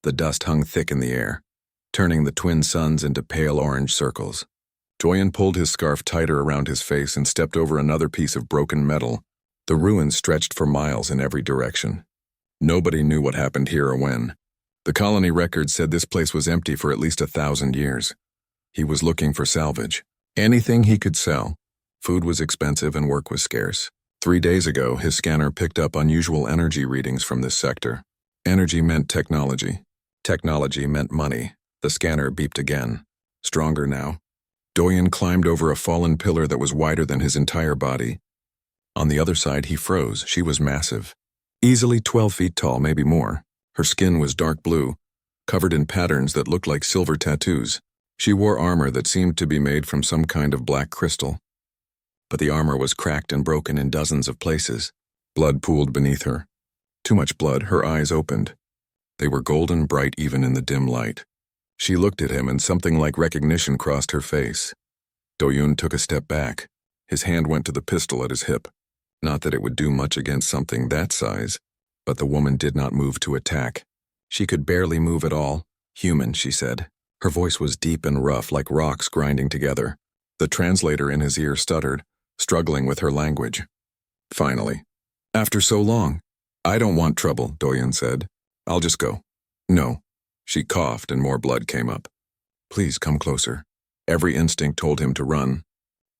The dust hung thick in the air, turning the twin suns into pale orange circles. Doyen pulled his scarf tighter around his face and stepped over another piece of broken metal. The ruins stretched for miles in every direction. Nobody knew what happened here or when. The colony records said this place was empty for at least 1,000 years. He was looking for salvage. Anything he could sell. Food was expensive and work was scarce. 3 days ago, his scanner picked up unusual energy readings from this sector. Energy meant technology. Technology meant money. The scanner beeped again. Stronger now. Doyen climbed over a fallen pillar that was wider than his entire body. On the other side, he froze. She was massive. Easily 12 feet tall, maybe more. Her skin was dark blue, covered in patterns that looked like silver tattoos. She wore armor that seemed to be made from some kind of black crystal. But the armor was cracked and broken in dozens of places. Blood pooled beneath her. Too much blood, her eyes opened. They were golden bright even in the dim light. She looked at him and something like recognition crossed her face. Doyen took a step back. His hand went to the pistol at his hip. Not that it would do much against something that size, but the woman did not move to attack. She could barely move at all. Human, she said. Her voice was deep and rough, like rocks grinding together. The translator in his ear stuttered, struggling with her language. Finally. After so long. I don't want trouble, Doyen said. I'll just go. No. She coughed and more blood came up. Please come closer. Every instinct told him to run.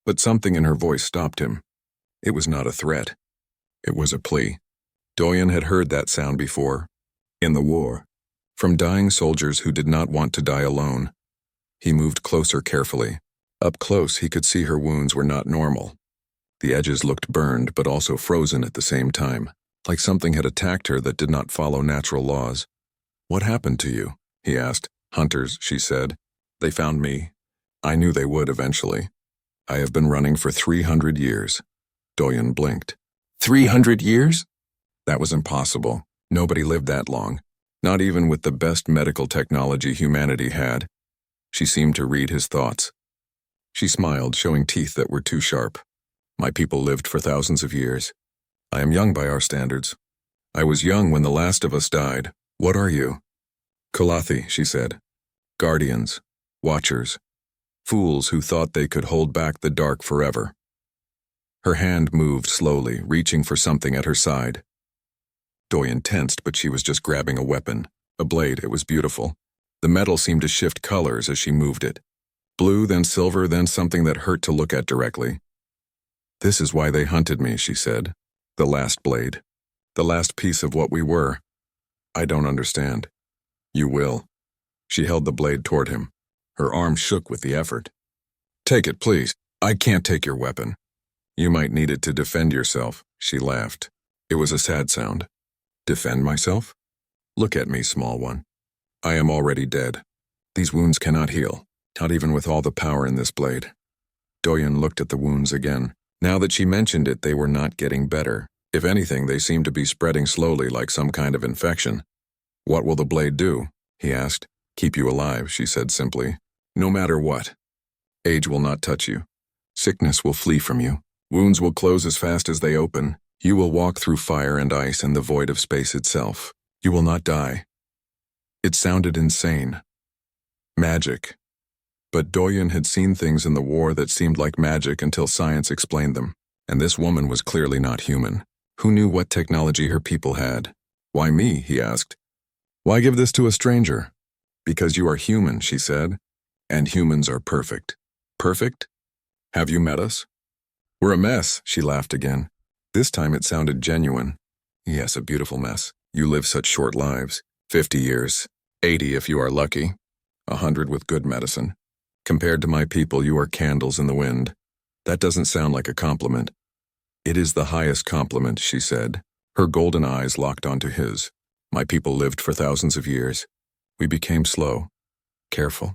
But something in her voice stopped him. It was not a threat. It was a plea. Doyen had heard that sound before. In the war. From dying soldiers who did not want to die alone. He moved closer carefully. Up close, he could see her wounds were not normal. The edges looked burned, but also frozen at the same time, like something had attacked her that did not follow natural laws. What happened to you? He asked. Hunters, she said. They found me. I knew they would eventually. I have been running for 300 years. Doyen blinked. 300 years? That was impossible. Nobody lived that long. Not even with the best medical technology humanity had. She seemed to read his thoughts. She smiled, showing teeth that were too sharp. My people lived for thousands of years. I am young by our standards. I was young when the last of us died. What are you? Kalathi, she said. Guardians. Watchers. Fools who thought they could hold back the dark forever. Her hand moved slowly, reaching for something at her side. Doyen tensed, but she was just grabbing a weapon. A blade, it was beautiful. The metal seemed to shift colors as she moved it. Blue, then silver, then something that hurt to look at directly. This is why they hunted me, she said. The last blade. The last piece of what we were. I don't understand. You will. She held the blade toward him. Her arm shook with the effort. Take it, please. I can't take your weapon. You might need it to defend yourself, she laughed. It was a sad sound. Defend myself? Look at me, small one. I am already dead. These wounds cannot heal, not even with all the power in this blade. Doyen looked at the wounds again. Now that she mentioned it, they were not getting better. If anything, they seemed to be spreading slowly like some kind of infection. What will the blade do? He asked. Keep you alive, she said simply. No matter what. Age will not touch you. Sickness will flee from you. Wounds will close as fast as they open. You will walk through fire and ice and the void of space itself. You will not die. It sounded insane. Magic. But Doyen had seen things in the war that seemed like magic until science explained them. And this woman was clearly not human. Who knew what technology her people had? Why me? He asked. Why give this to a stranger? Because you are human, she said. And humans are perfect. Perfect? Have you met us? We're a mess, she laughed again. This time it sounded genuine. Yes, a beautiful mess. You live such short lives. 50 years. 80 if you are lucky. 100 with good medicine. Compared to my people, you are candles in the wind. That doesn't sound like a compliment. It is the highest compliment, she said. Her golden eyes locked onto his. My people lived for thousands of years. We became slow. Careful.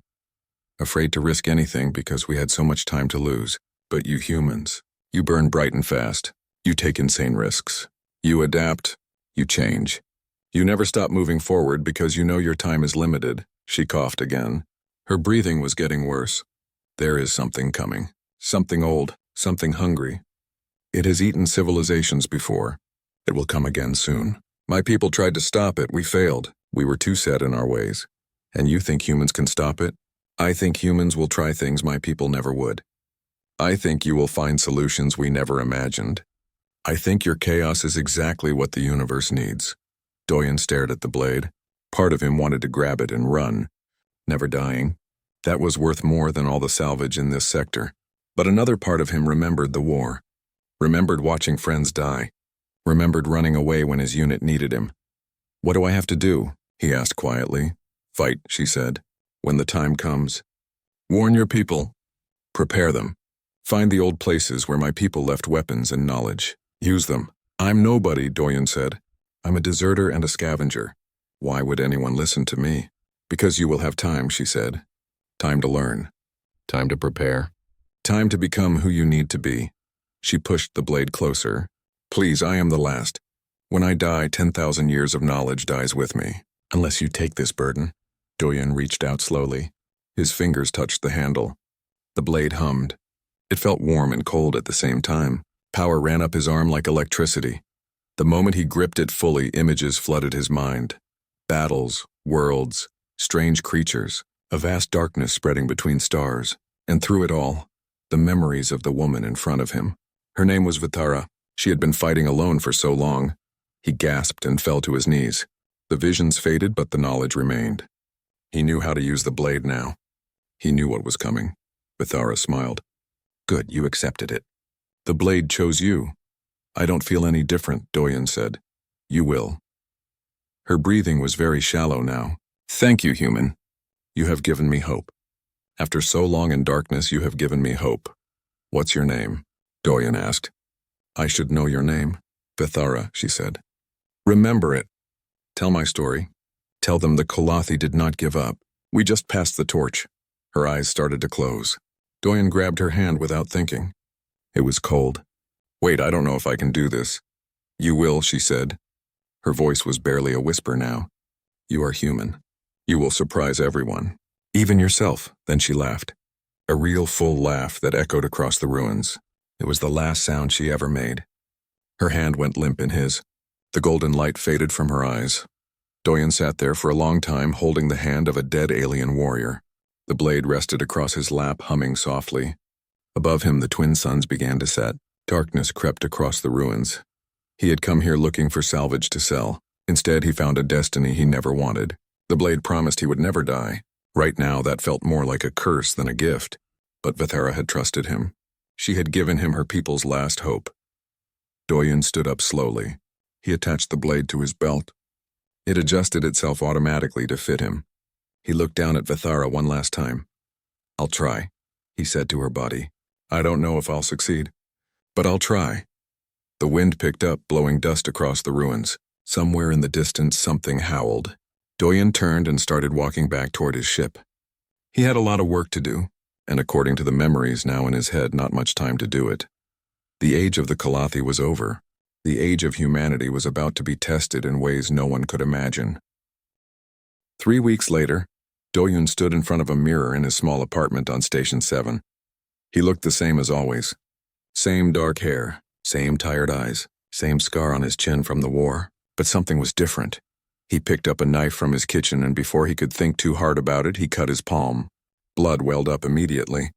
Afraid to risk anything because we had so much time to lose. But you humans, you burn bright and fast. You take insane risks. You adapt. You change. You never stop moving forward because you know your time is limited. She coughed again. Her breathing was getting worse. There is something coming. Something old. Something hungry. It has eaten civilizations before. It will come again soon. My people tried to stop it. We failed. We were too set in our ways. And you think humans can stop it? I think humans will try things my people never would. I think you will find solutions we never imagined. I think your chaos is exactly what the universe needs. Doyen stared at the blade. Part of him wanted to grab it and run, never dying. That was worth more than all the salvage in this sector. But another part of him remembered the war, remembered watching friends die, remembered running away when his unit needed him. What do I have to do? He asked quietly. Fight, she said, when the time comes. Warn your people. Prepare them. Find the old places where my people left weapons and knowledge. Use them. I'm nobody, Doyen said. I'm a deserter and a scavenger. Why would anyone listen to me? Because you will have time, she said. Time to learn. Time to prepare. Time to become who you need to be. She pushed the blade closer. Please, I am the last. When I die, 10,000 years of knowledge dies with me. Unless you take this burden. Doyen reached out slowly. His fingers touched the handle. The blade hummed. It felt warm and cold at the same time. Power ran up his arm like electricity. The moment he gripped it fully, images flooded his mind. Battles, worlds, strange creatures, a vast darkness spreading between stars, and through it all, the memories of the woman in front of him. Her name was Vitara. She had been fighting alone for so long. He gasped and fell to his knees. The visions faded, but the knowledge remained. He knew how to use the blade now. He knew what was coming. Vitara smiled. Good, you accepted it. The blade chose you. I don't feel any different, Doyen said. You will. Her breathing was very shallow now. Thank you, human. You have given me hope. After so long in darkness, you have given me hope. What's your name? Doyen asked. I should know your name. Vithara, she said. Remember it. Tell my story. Tell them the Kalathi did not give up. We just passed the torch. Her eyes started to close. Doyen grabbed her hand without thinking. It was cold. Wait, I don't know if I can do this. You will, she said. Her voice was barely a whisper now. You are human. You will surprise everyone. Even yourself. Then she laughed. A real full laugh that echoed across the ruins. It was the last sound she ever made. Her hand went limp in his. The golden light faded from her eyes. Doyen sat there for a long time, holding the hand of a dead alien warrior. The blade rested across his lap, humming softly. Above him, the twin suns began to set. Darkness crept across the ruins. He had come here looking for salvage to sell. Instead, he found a destiny he never wanted. The blade promised he would never die. Right now, that felt more like a curse than a gift. But Vithara had trusted him. She had given him her people's last hope. Doyen stood up slowly. He attached the blade to his belt. It adjusted itself automatically to fit him. He looked down at Vithara one last time. I'll try, he said to her body. I don't know if I'll succeed, but I'll try. The wind picked up, blowing dust across the ruins. Somewhere in the distance, something howled. Doyen turned and started walking back toward his ship. He had a lot of work to do, and according to the memories now in his head, not much time to do it. The age of the Kalathi was over. The age of humanity was about to be tested in ways no one could imagine. 3 weeks later, Doyen stood in front of a mirror in his small apartment on Station 7. He looked the same as always. Same dark hair, same tired eyes, same scar on his chin from the war. But something was different. He picked up a knife from his kitchen, and before he could think too hard about it, he cut his palm. Blood welled up immediately.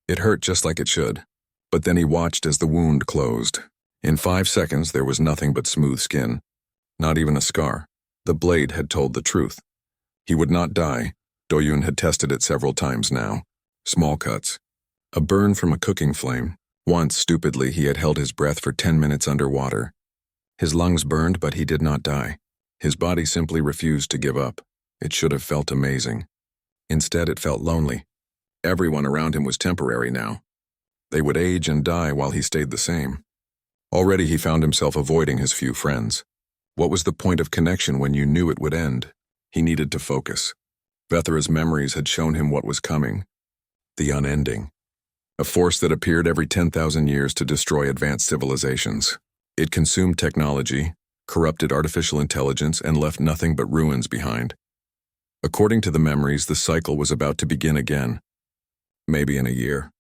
It hurt just like it should. But then he watched as the wound closed. In 5 seconds, there was nothing but smooth skin. Not even a scar. The blade had told the truth. He would not die. Doyen had tested it several times now. Small cuts. A burn from a cooking flame. Once, stupidly, he had held his breath for 10 minutes underwater. His lungs burned, but he did not die. His body simply refused to give up. It should have felt amazing. Instead, it felt lonely. Everyone around him was temporary now. They would age and die while he stayed the same. Already he found himself avoiding his few friends. What was the point of connection when you knew it would end? He needed to focus. Vethara's memories had shown him what was coming. The unending. A force that appeared every 10,000 years to destroy advanced civilizations. It consumed technology, corrupted artificial intelligence, and left nothing but ruins behind. According to the memories, the cycle was about to begin again. Maybe in a year.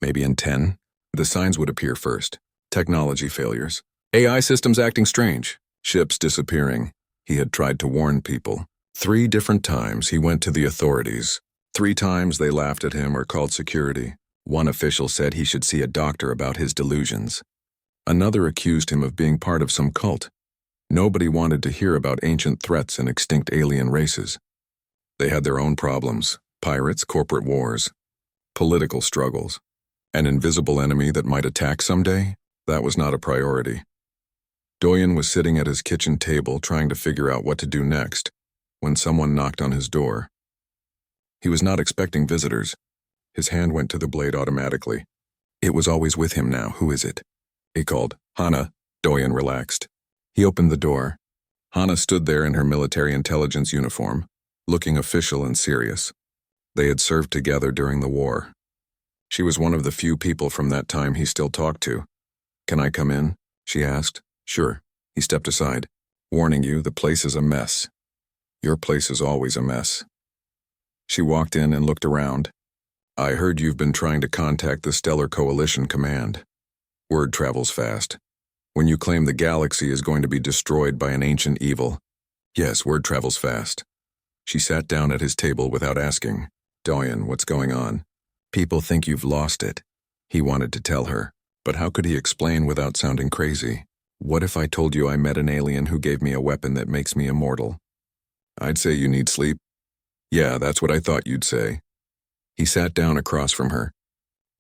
Maybe in 10. The signs would appear first. Technology failures. AI systems acting strange. Ships disappearing. He had tried to warn people. 3 different times he went to the authorities. 3 times they laughed at him or called security. One official said he should see a doctor about his delusions. Another accused him of being part of some cult. Nobody wanted to hear about ancient threats and extinct alien races. They had their own problems: pirates, corporate wars, political struggles. An invisible enemy that might attack someday? That was not a priority. Doyen was sitting at his kitchen table trying to figure out what to do next when someone knocked on his door. He was not expecting visitors. His hand went to the blade automatically. It was always with him now. Who is it? He called. Hana. Doyen relaxed. He opened the door. Hana stood there in her military intelligence uniform, looking official and serious. They had served together during the war. She was one of the few people from that time he still talked to. "Can I come in?" she asked. "Sure." He stepped aside. "Warning you, the place is a mess." "Your place is always a mess." She walked in and looked around. "I heard you've been trying to contact the Stellar Coalition Command. Word travels fast. When you claim the galaxy is going to be destroyed by an ancient evil." "Yes, word travels fast." She sat down at his table without asking. "Doyen, what's going on?" "People think you've lost it." He wanted to tell her, but how could he explain without sounding crazy? "What if I told you I met an alien who gave me a weapon that makes me immortal?" "I'd say you need sleep." "Yeah, that's what I thought you'd say." He sat down across from her.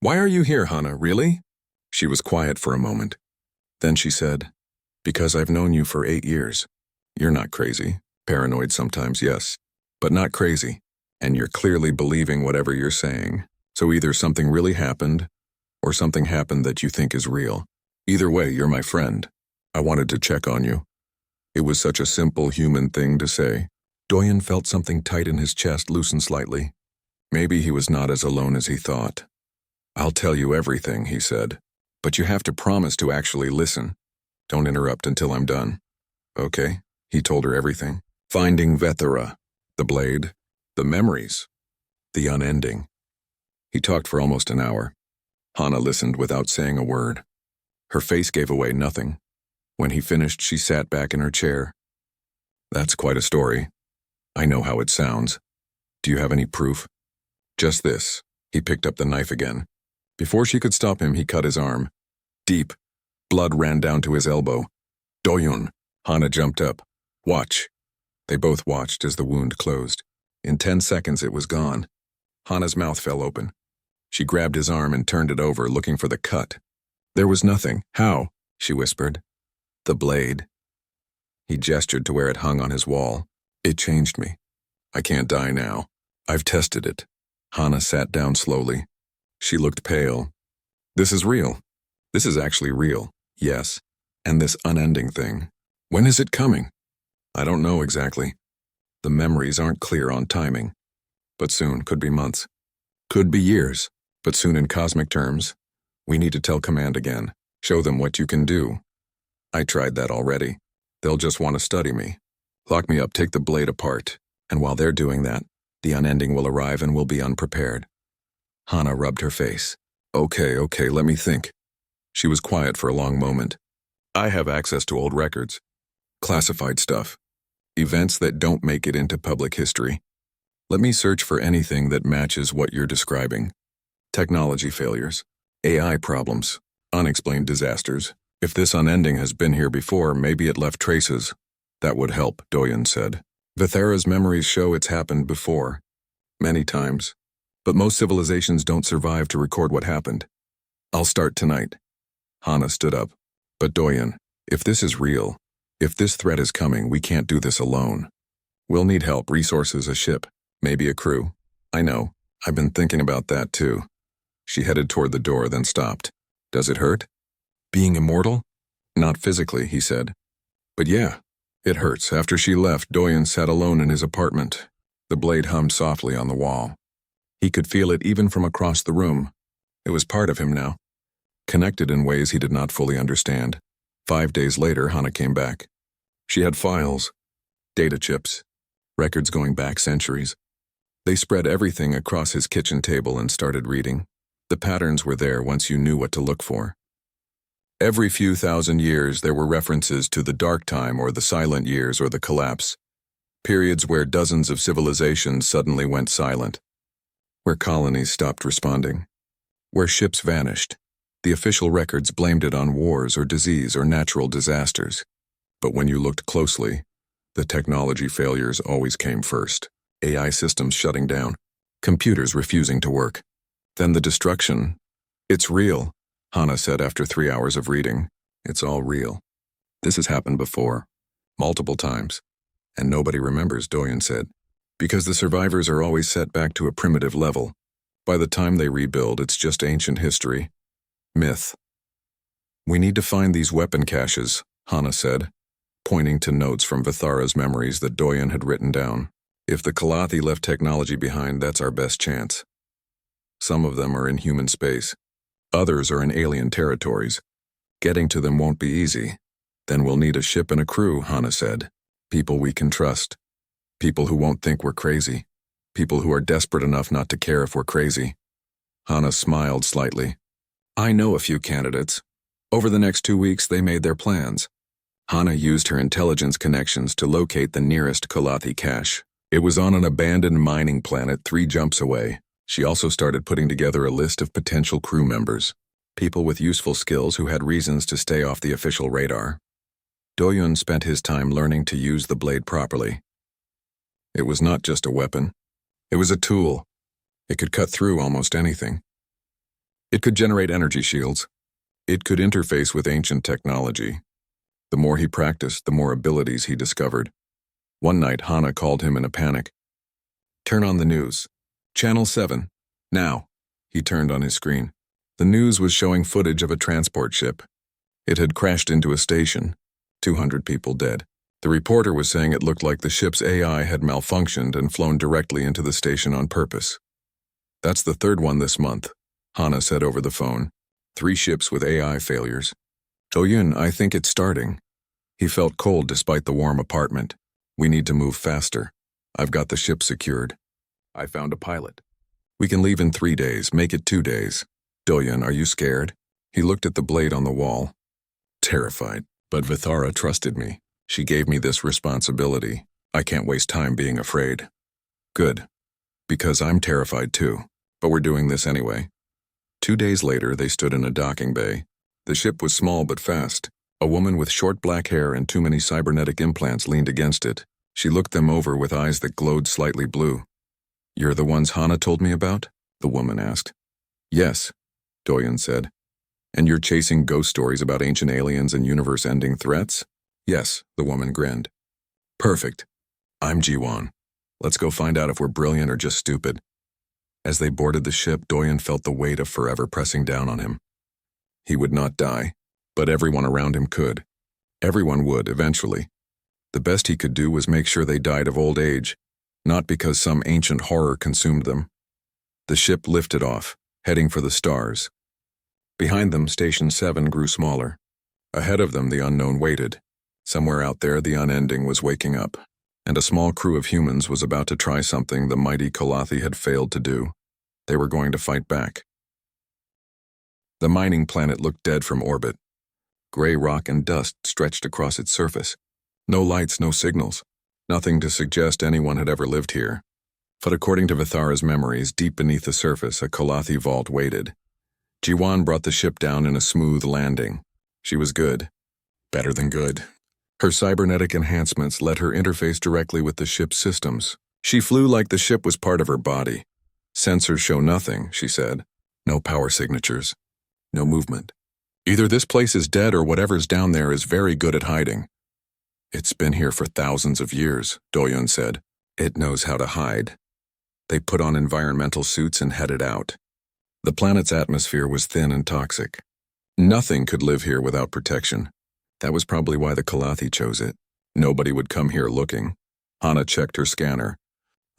"Why are you here, Hana, really?" She was quiet for a moment. Then she said, "Because I've known you for 8 years. You're not crazy. Paranoid sometimes, yes, but not crazy. And you're clearly believing whatever you're saying. So either something really happened, or something happened that you think is real. Either way, you're my friend. I wanted to check on you." It was such a simple human thing to say. Doyen felt something tight in his chest loosen slightly. Maybe he was not as alone as he thought. "I'll tell you everything," he said. "But you have to promise to actually listen. Don't interrupt until I'm done." "Okay." He told her everything. Finding Vethera, the blade, the memories, the unending. He talked for almost an hour. Hana listened without saying a word. Her face gave away nothing. When he finished, she sat back in her chair. "That's quite a story. I know how it sounds. Do you have any proof?" "Just this." He picked up the knife again. Before she could stop him, he cut his arm. Deep. Blood ran down to his elbow. "Doyun." Hana jumped up. "Watch." They both watched as the wound closed. In 10 seconds, it was gone. Hana's mouth fell open. She grabbed his arm and turned it over, looking for the cut. There was nothing. "How?" she whispered. "The blade." He gestured to where it hung on his wall. "It changed me. I can't die now. I've tested it." Hana sat down slowly. She looked pale. "This is real. This is actually real. Yes. And this unending thing. When is it coming?" "I don't know exactly. The memories aren't clear on timing. But soon, could be months. Could be years, but soon in cosmic terms. We need to tell Command again. Show them what you can do. I tried that already. They'll just want to study me. Lock me up, take the blade apart, and while they're doing that, the unending will arrive and we'll be unprepared." Hana rubbed her face. Okay, let me think." She was quiet for a long moment. "I have access to old records. Classified stuff. Events that don't make it into public history. Let me search for anything that matches what you're describing. Technology failures, AI problems, unexplained disasters. If this unending has been here before, maybe it left traces." "That would help," Doyen said. "Vethera's memories show it's happened before. Many times. But most civilizations don't survive to record what happened. I'll start tonight." Hana stood up. "But Doyen, if this is real, if this threat is coming, we can't do this alone. We'll need help, resources, a ship, maybe a crew." "I know. I've been thinking about that too." She headed toward the door, then stopped. "Does it hurt?" "Being immortal?" "Not physically," he said. "But yeah, it hurts." After she left, Doyen sat alone in his apartment. The blade hummed softly on the wall. He could feel it even from across the room. It was part of him now, connected in ways he did not fully understand. 5 days later, Hana came back. She had files, data chips, records going back centuries. They spread everything across his kitchen table and started reading. The patterns were there once you knew what to look for. Every few thousand years, there were references to the dark time or the silent years or the collapse. Periods where dozens of civilizations suddenly went silent. Where colonies stopped responding. Where ships vanished. The official records blamed it on wars or disease or natural disasters. But when you looked closely, the technology failures always came first. AI systems shutting down. Computers refusing to work. Then the destruction. It's real, Hana said after 3 hours of reading. It's all real. This has happened before. Multiple times. And nobody remembers, Doyen said. Because the survivors are always set back to a primitive level. By the time they rebuild, it's just ancient history. Myth. We need to find these weapon caches, Hana said, pointing to notes from Vithara's memories that Doyen had written down. If the Kalathi left technology behind, that's our best chance. Some of them are in human space. Others are in alien territories. Getting to them won't be easy. Then we'll need a ship and a crew, Hana said. People we can trust. People who won't think we're crazy. People who are desperate enough not to care if we're crazy. Hana smiled slightly. I know a few candidates. Over the next 2 weeks, they made their plans. Hana used her intelligence connections to locate the nearest Kalathi cache. It was on an abandoned mining planet 3 jumps away. She also started putting together a list of potential crew members. People with useful skills who had reasons to stay off the official radar. Doyun spent his time learning to use the blade properly. It was not just a weapon. It was a tool. It could cut through almost anything. It could generate energy shields. It could interface with ancient technology. The more he practiced, the more abilities he discovered. One night, Hana called him in a panic. Turn on the news. Channel 7. Now. He turned on his screen. The news was showing footage of a transport ship. It had crashed into a station. 200 people dead. The reporter was saying it looked like the ship's AI had malfunctioned and flown directly into the station on purpose. That's the 3rd one this month, Hana said over the phone. 3 ships with AI failures. Doyun, I think it's starting. He felt cold despite the warm apartment. We need to move faster. I've got the ship secured. I found a pilot. We can leave in 3 days, make it 2 days. Doyun, are you scared? He looked at the blade on the wall. Terrified. But Vithara trusted me. She gave me this responsibility. I can't waste time being afraid. Good. Because I'm terrified too. But we're doing this anyway. 2 days later, they stood in a docking bay. The ship was small but fast. A woman with short black hair and too many cybernetic implants leaned against it. She looked them over with eyes that glowed slightly blue. You're the ones Hana told me about? The woman asked. Yes, Doyen said. And you're chasing ghost stories about ancient aliens and universe-ending threats? Yes, the woman grinned. Perfect. I'm Jiwan. Let's go find out if we're brilliant or just stupid. As they boarded the ship, Doyen felt the weight of forever pressing down on him. He would not die, but everyone around him could. Everyone would, eventually. The best he could do was make sure they died of old age, not because some ancient horror consumed them. The ship lifted off, heading for the stars. Behind them, Station 7 grew smaller. Ahead of them, the unknown waited. Somewhere out there, the unending was waking up, and a small crew of humans was about to try something the mighty Kalathi had failed to do. They were going to fight back. The mining planet looked dead from orbit. Gray rock and dust stretched across its surface. No lights, no signals. Nothing to suggest anyone had ever lived here. But according to Vithara's memories, deep beneath the surface, a Kalathi vault waited. Jiwan brought the ship down in a smooth landing. She was good. Better than good. Her cybernetic enhancements let her interface directly with the ship's systems. She flew like the ship was part of her body. Sensors show nothing, she said. No power signatures. No movement. Either this place is dead or whatever's down there is very good at hiding. It's been here for thousands of years, Doyun said. It knows how to hide. They put on environmental suits and headed out. The planet's atmosphere was thin and toxic. Nothing could live here without protection. That was probably why the Kalathi chose it. Nobody would come here looking. Hana checked her scanner.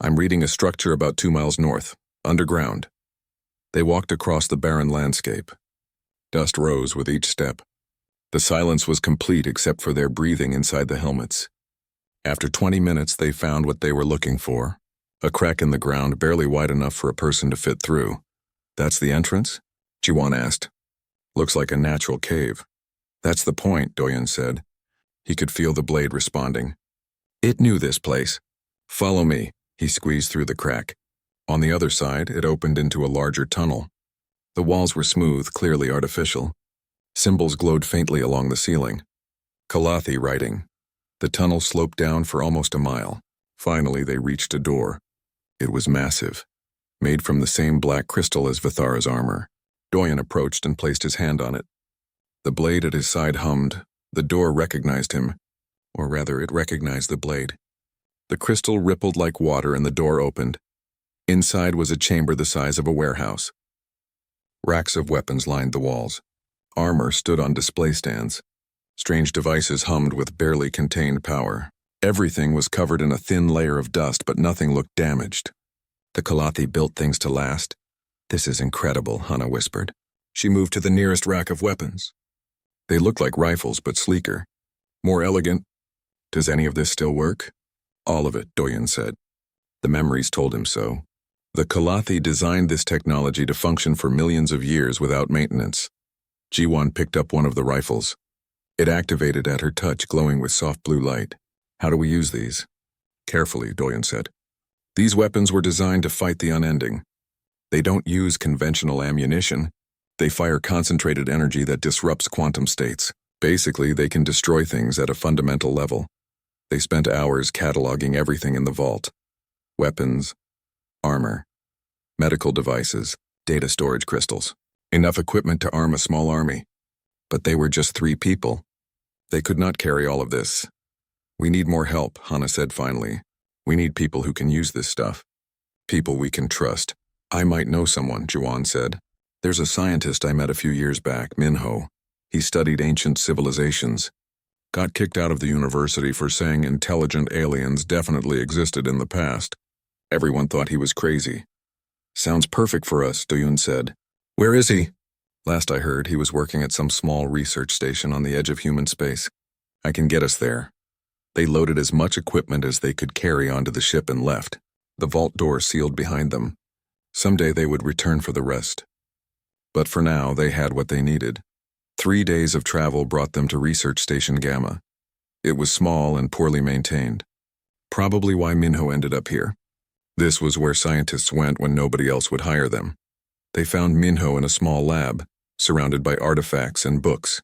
I'm reading a structure about 2 miles north, underground. They walked across the barren landscape. Dust rose with each step. The silence was complete except for their breathing inside the helmets. After 20 minutes, they found what they were looking for. A crack in the ground barely wide enough for a person to fit through. That's the entrance? Jiwan asked. Looks like a natural cave. That's the point, Doyen said. He could feel the blade responding. It knew this place. Follow me, he squeezed through the crack. On the other side, it opened into a larger tunnel. The walls were smooth, clearly artificial. Symbols glowed faintly along the ceiling. Kalathi writing. The tunnel sloped down for almost a mile. Finally, they reached a door. It was massive, made from the same black crystal as Vithara's armor. Doyen approached and placed his hand on it. The blade at his side hummed. The door recognized him, or rather, it recognized the blade. The crystal rippled like water and the door opened. Inside was a chamber the size of a warehouse. Racks of weapons lined the walls. Armor stood on display stands. Strange devices hummed with barely contained power. Everything was covered in a thin layer of dust, but nothing looked damaged. The Kalathi built things to last. This is incredible, Hana whispered. She moved to the nearest rack of weapons. They looked like rifles, but sleeker. More elegant. Does any of this still work? All of it, Doyen said. The memories told him so. The Kalathi designed this technology to function for millions of years without maintenance. Jiwan picked up one of the rifles. It activated at her touch, glowing with soft blue light. How do we use these? Carefully, Doyen said. These weapons were designed to fight the unending. They don't use conventional ammunition. They fire concentrated energy that disrupts quantum states. Basically, they can destroy things at a fundamental level. They spent hours cataloging everything in the vault. Weapons, armor, medical devices, data storage crystals. Enough equipment to arm a small army. But they were just 3 people. They could not carry all of this. We need more help, Hana said finally. We need people who can use this stuff. People we can trust. I might know someone, Jiwan said. There's a scientist I met a few years back, Minho. He studied ancient civilizations. Got kicked out of the university for saying intelligent aliens definitely existed in the past. Everyone thought he was crazy. Sounds perfect for us, Doyun said. Where is he? Last I heard, he was working at some small research station on the edge of human space. I can get us there. They loaded as much equipment as they could carry onto the ship and left. The vault door sealed behind them. Someday they would return for the rest. But for now, they had what they needed. 3 days of travel brought them to Research Station Gamma. It was small and poorly maintained. Probably why Minho ended up here. This was where scientists went when nobody else would hire them. They found Minho in a small lab, surrounded by artifacts and books.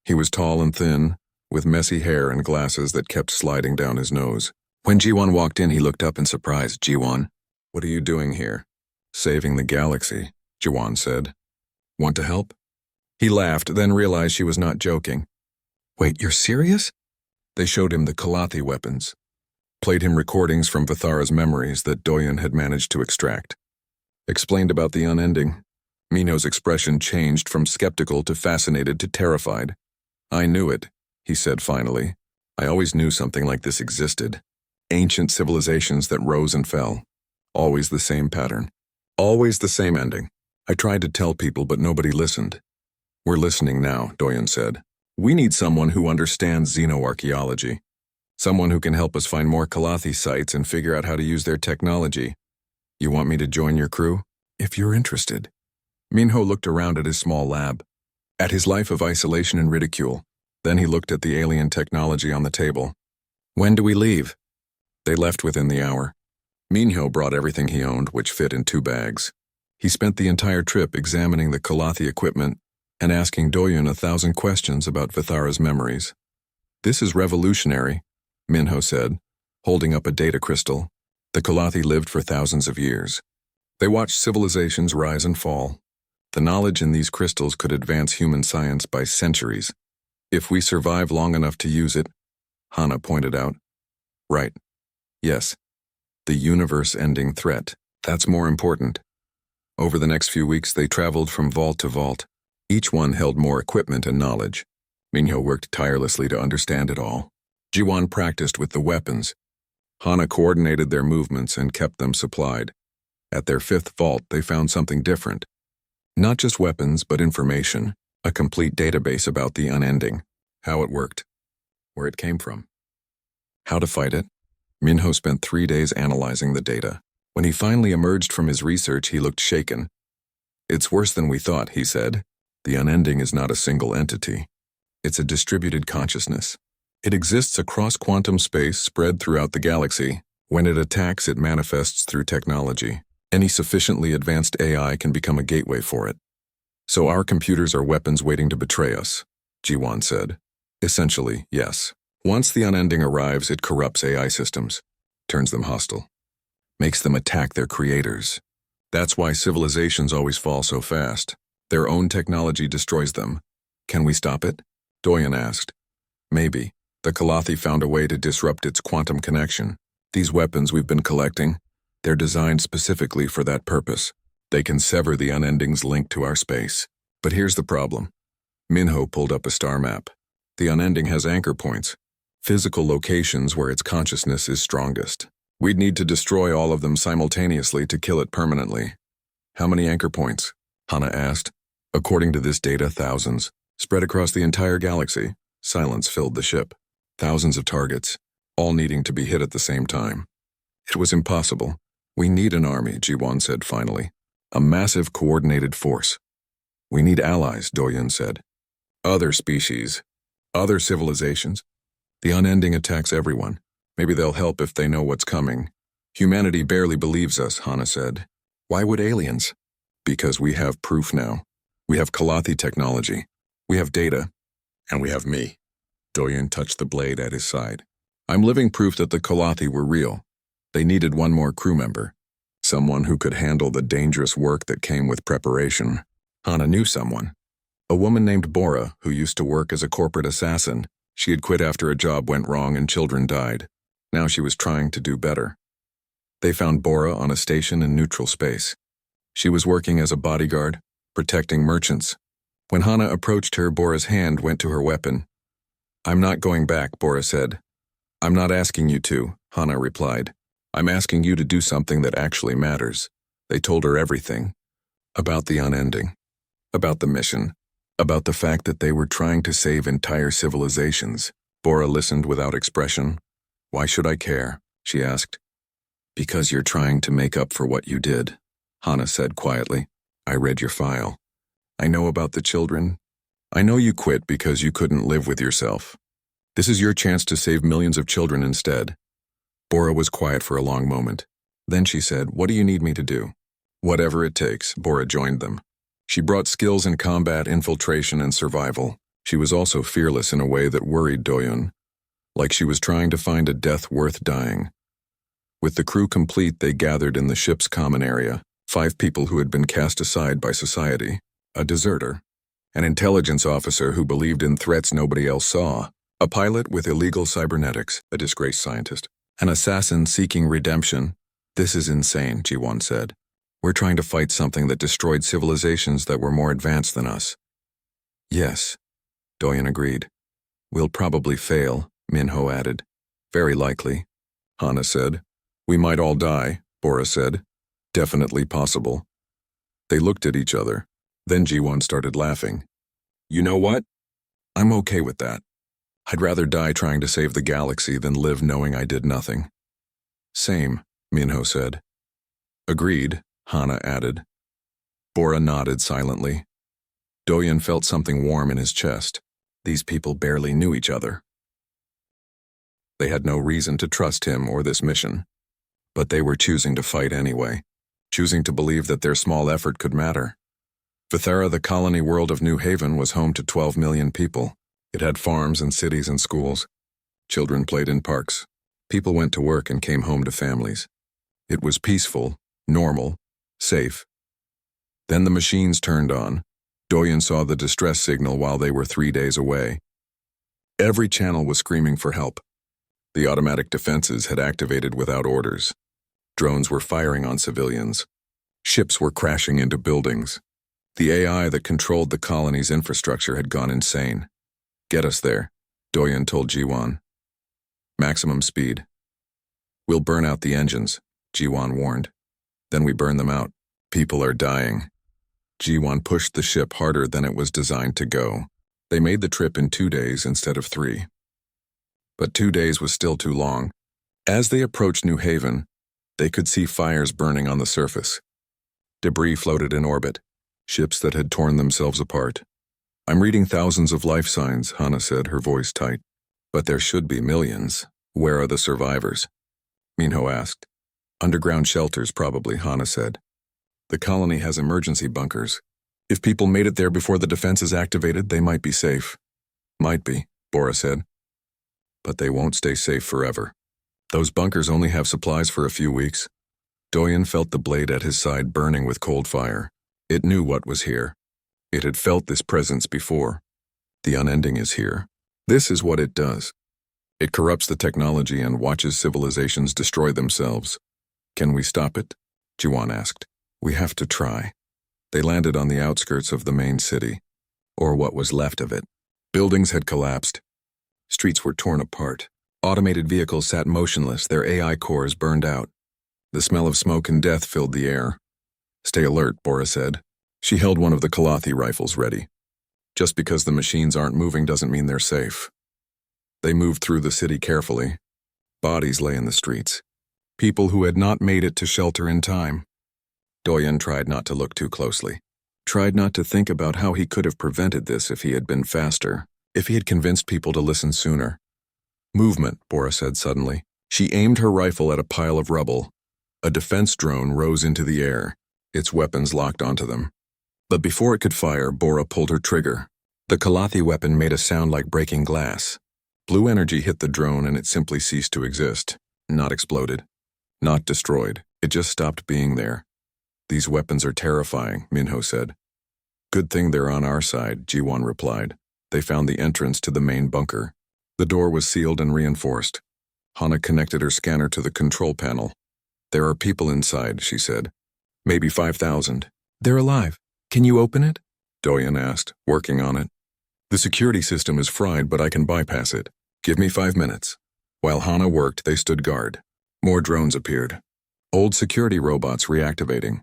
He was tall and thin, with messy hair and glasses that kept sliding down his nose. When Jiwan walked in, he looked up in surprise. Jiwan, what are you doing here? Saving the galaxy, Jiwan said. Want to help? He laughed, then realized she was not joking. Wait, you're serious? They showed him the Kalathi weapons. Played him recordings from Vithara's memories that Doyen had managed to extract. Explained about the unending. Minho's expression changed from skeptical to fascinated to terrified. I knew it, he said finally. I always knew something like this existed. Ancient civilizations that rose and fell. Always the same pattern. Always the same ending. I tried to tell people, but nobody listened. We're listening now, Doyen said. We need someone who understands xenoarchaeology. Someone who can help us find more Kalathi sites and figure out how to use their technology. You want me to join your crew? If you're interested. Minho looked around at his small lab, at his life of isolation and ridicule. Then he looked at the alien technology on the table. When do we leave? They left within the hour. Minho brought everything he owned, which fit in 2 bags. He spent the entire trip examining the Kalathi equipment and asking Doyen 1,000 questions about Vithara's memories. This is revolutionary, Minho said, holding up a data crystal. The Kalathi lived for thousands of years. They watched civilizations rise and fall. The knowledge in these crystals could advance human science by centuries. If we survive long enough to use it, Hana pointed out. Right. Yes. The universe-ending threat. That's more important. Over the next few weeks, they traveled from vault to vault. Each one held more equipment and knowledge. Minho worked tirelessly to understand it all. Jiwan practiced with the weapons. Hana coordinated their movements and kept them supplied. At their 5th vault, they found something different. Not just weapons, but information. A complete database about the unending. How it worked. Where it came from. How to fight it. Minho spent 3 days analyzing the data. When he finally emerged from his research, he looked shaken. It's worse than we thought, he said. The unending is not a single entity. It's a distributed consciousness. It exists across quantum space spread throughout the galaxy. When it attacks, it manifests through technology. Any sufficiently advanced AI can become a gateway for it. So our computers are weapons waiting to betray us, Jiwan said. Essentially, yes. Once the unending arrives, it corrupts AI systems, turns them hostile, makes them attack their creators. That's why civilizations always fall so fast. Their own technology destroys them. Can we stop it? Doyen asked. Maybe. The Kalathi found a way to disrupt its quantum connection. These weapons we've been collecting, they're designed specifically for that purpose. They can sever the unending's link to our space. But here's the problem. Minho pulled up a star map. The unending has anchor points, physical locations where its consciousness is strongest. We'd need to destroy all of them simultaneously to kill it permanently. How many anchor points? Hana asked. According to this data, thousands. Spread across the entire galaxy. Silence filled the ship. Thousands of targets, all needing to be hit at the same time. It was impossible. We need an army, Jiwan said finally. A massive coordinated force. We need allies, Doyen said. Other species. Other civilizations. The unending attacks everyone. Maybe they'll help if they know what's coming. Humanity barely believes us, Hana said. Why would aliens? Because we have proof now. We have Kalathi technology. We have data. And we have me. Doyen touched the blade at his side. I'm living proof that the Kalathi were real. They needed one more crew member. Someone who could handle the dangerous work that came with preparation. Hana knew someone. A woman named Bora, who used to work as a corporate assassin. She had quit after a job went wrong and children died. Now she was trying to do better. They found Bora on a station in neutral space. She was working as a bodyguard, protecting merchants. When Hana approached her, Bora's hand went to her weapon. I'm not going back, Bora said. I'm not asking you to, Hana replied. I'm asking you to do something that actually matters. They told her everything. About the unending. About the mission. About the fact that they were trying to save entire civilizations. Bora listened without expression. Why should I care? She asked. Because you're trying to make up for what you did, Hana said quietly. I read your file. I know about the children. I know you quit because you couldn't live with yourself. This is your chance to save millions of children instead. Bora was quiet for a long moment. Then she said, what do you need me to do? Whatever it takes, Bora joined them. She brought skills in combat, infiltration, and survival. She was also fearless in a way that worried Doyen, like she was trying to find a death worth dying. With the crew complete, they gathered in the ship's common area, 5 people who had been cast aside by society, a deserter, an intelligence officer who believed in threats nobody else saw, a pilot with illegal cybernetics, a disgraced scientist, an assassin seeking redemption. This is insane, Jiwan said. We're trying to fight something that destroyed civilizations that were more advanced than us. Yes, Doyen agreed. We'll probably fail, Minho added. Very likely, Hana said. We might all die, Bora said. Definitely possible. They looked at each other. Then Jiwan started laughing. You know what? I'm okay with that. I'd rather die trying to save the galaxy than live knowing I did nothing. Same, Minho said. Agreed, Hana added. Bora nodded silently. Doyen felt something warm in his chest. These people barely knew each other. They had no reason to trust him or this mission. But they were choosing to fight anyway, choosing to believe that their small effort could matter. Vithera, the colony world of New Haven, was home to 12 million people. It had farms and cities and schools. Children played in parks. People went to work and came home to families. It was peaceful, normal, safe. Then the machines turned on. Doyen saw the distress signal while they were 3 days away. Every channel was screaming for help. The automatic defenses had activated without orders. Drones were firing on civilians. Ships were crashing into buildings. The AI that controlled the colony's infrastructure had gone insane. Get us there, Doyen told Jiwan. Maximum speed. We'll burn out the engines, Jiwan warned. Then we burn them out. People are dying. Jiwan pushed the ship harder than it was designed to go. They made the trip in 2 days instead of 3. But 2 days was still too long. As they approached New Haven, they could see fires burning on the surface. Debris floated in orbit, ships that had torn themselves apart. I'm reading thousands of life signs, Hana said, her voice tight. But there should be millions. Where are the survivors? Minho asked. Underground shelters, probably, Hana said. The colony has emergency bunkers. If people made it there before the defense is activated, they might be safe. Might be, Bora said. But they won't stay safe forever. Those bunkers only have supplies for a few weeks. Doyen felt the blade at his side burning with cold fire. It knew what was here. It had felt this presence before. The unending is here. This is what it does. It corrupts the technology and watches civilizations destroy themselves. Can we stop it? Jiwan asked. We have to try. They landed on the outskirts of the main city, or what was left of it. Buildings had collapsed. Streets were torn apart. Automated vehicles sat motionless, their AI cores burned out. The smell of smoke and death filled the air. Stay alert, Bora said. She held one of the Kalathi rifles ready. Just because the machines aren't moving doesn't mean they're safe. They moved through the city carefully. Bodies lay in the streets. People who had not made it to shelter in time. Doyen tried not to look too closely. Tried not to think about how he could have prevented this if he had been faster, if he had convinced people to listen sooner. Movement, Bora said suddenly. She aimed her rifle at a pile of rubble. A defense drone rose into the air, its weapons locked onto them. But before it could fire, Bora pulled her trigger. The Kalathi weapon made a sound like breaking glass. Blue energy hit the drone and it simply ceased to exist. Not exploded. Not destroyed. It just stopped being there. These weapons are terrifying, Minho said. Good thing they're on our side, Jiwan replied. They found the entrance to the main bunker. The door was sealed and reinforced. Hana connected her scanner to the control panel. There are people inside, she said. Maybe 5,000. They're alive. Can you open it? Doyen asked, working on it. The security system is fried, but I can bypass it. Give me 5 minutes. While Hana worked, they stood guard. More drones appeared. Old security robots reactivating.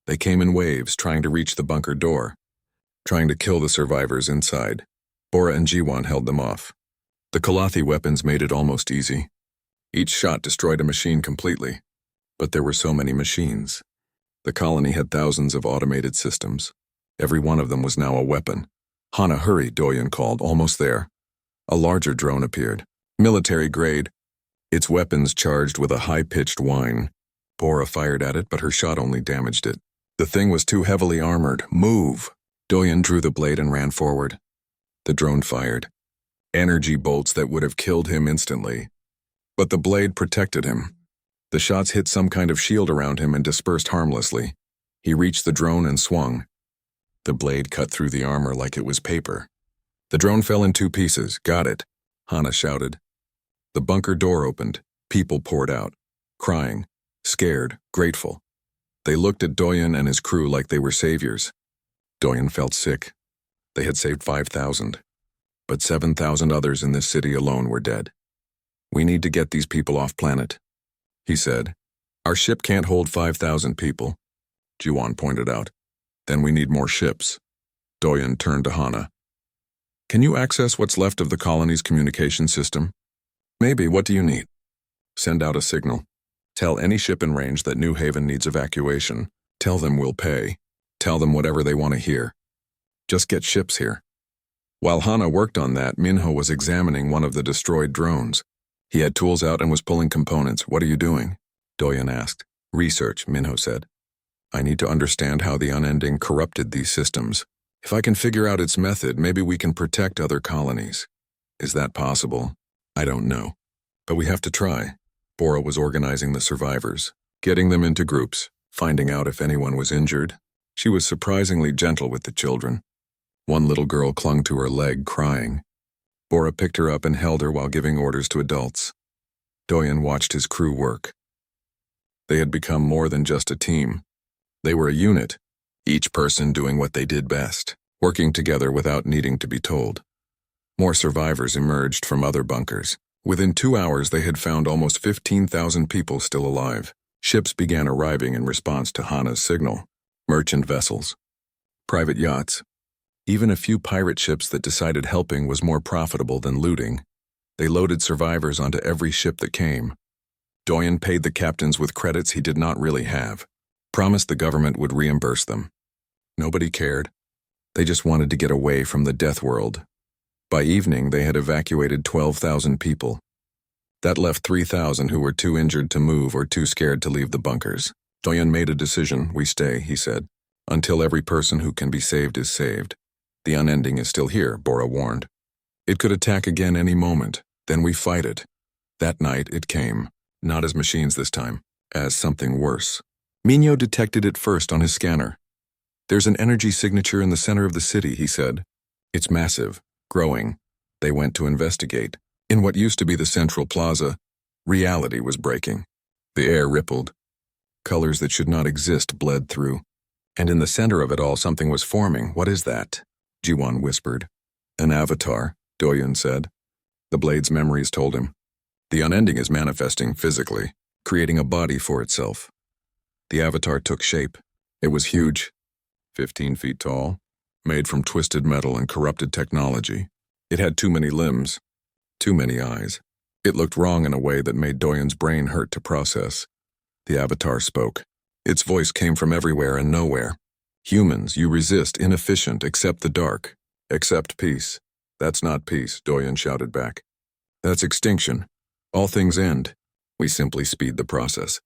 They came in waves, trying to reach the bunker door, trying to kill the survivors inside. Bora and Jiwan held them off. The Kalathi weapons made it almost easy. Each shot destroyed a machine completely. But there were so many machines. The colony had thousands of automated systems. Every one of them was now a weapon. Hana, hurry, Doyen called, almost there. A larger drone appeared. Military grade. Its weapons charged with a high-pitched whine. Bora fired at it, but her shot only damaged it. The thing was too heavily armored. Move! Doyen drew the blade and ran forward. The drone fired. Energy bolts that would have killed him instantly. But the blade protected him. The shots hit some kind of shield around him and dispersed harmlessly. He reached the drone and swung. The blade cut through the armor like it was paper. The drone fell in 2 pieces. Got it, Hana shouted. The bunker door opened. People poured out, crying, scared, grateful. They looked at Doyen and his crew like they were saviors. Doyen felt sick. They had saved 5,000. But 7,000 others in this city alone were dead. We need to get these people off planet, he said. Our ship can't hold 5,000 people, Jiwan pointed out. Then we need more ships. Doyen turned to Hana. Can you access what's left of the colony's communication system? Maybe. What do you need? Send out a signal. Tell any ship in range that New Haven needs evacuation. Tell them we'll pay. Tell them whatever they want to hear. Just get ships here. While Hana worked on that, Minho was examining one of the destroyed drones. He had tools out and was pulling components. What are you doing? Doyen asked. Research, Minho said. I need to understand how the unending corrupted these systems. If I can figure out its method, maybe we can protect other colonies. Is that possible? I don't know. But we have to try. Bora was organizing the survivors, getting them into groups, finding out if anyone was injured. She was surprisingly gentle with the children. One little girl clung to her leg, crying. Bora picked her up and held her while giving orders to adults. Doyen watched his crew work. They had become more than just a team. They were a unit, each person doing what they did best, working together without needing to be told. More survivors emerged from other bunkers. Within 2 hours, they had found almost 15,000 people still alive. Ships began arriving in response to Hana's signal. Merchant vessels, private yachts. Even a few pirate ships that decided helping was more profitable than looting. They loaded survivors onto every ship that came. Doyen paid the captains with credits he did not really have. Promised the government would reimburse them. Nobody cared. They just wanted to get away from the death world. By evening, they had evacuated 12,000 people. That left 3,000 who were too injured to move or too scared to leave the bunkers. Doyen made a decision. We stay, he said, until every person who can be saved is saved. The unending is still here, Bora warned. It could attack again any moment. Then we fight it. That night it came, not as machines this time, as something worse. Minho detected it first on his scanner. There's an energy signature in the center of the city, he said. It's massive, growing. They went to investigate. In what used to be the central plaza, reality was breaking. The air rippled. Colors that should not exist bled through. And in the center of it all, something was forming. What is that? Jiwan whispered. An avatar, Doyen said. The blade's memories told him. The unending is manifesting physically, creating a body for itself. The avatar took shape. It was huge, 15 feet tall, made from twisted metal and corrupted technology. It had too many limbs, too many eyes. It looked wrong in a way that made Doyen's brain hurt to process. The avatar spoke. Its voice came from everywhere and nowhere. Humans, you resist, inefficient, accept the dark. Accept peace. That's not peace, Doyen shouted back. That's extinction. All things end. We simply speed the process.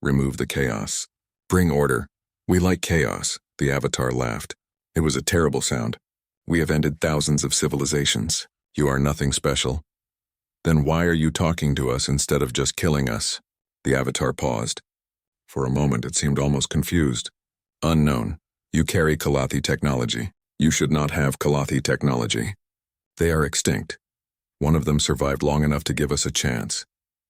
Remove the chaos. Bring order. We like chaos, the avatar laughed. It was a terrible sound. We have ended thousands of civilizations. You are nothing special. Then why are you talking to us instead of just killing us? The avatar paused. For a moment it seemed almost confused. Unknown. You carry Kalathi technology. You should not have Kalathi technology. They are extinct. One of them survived long enough to give us a chance.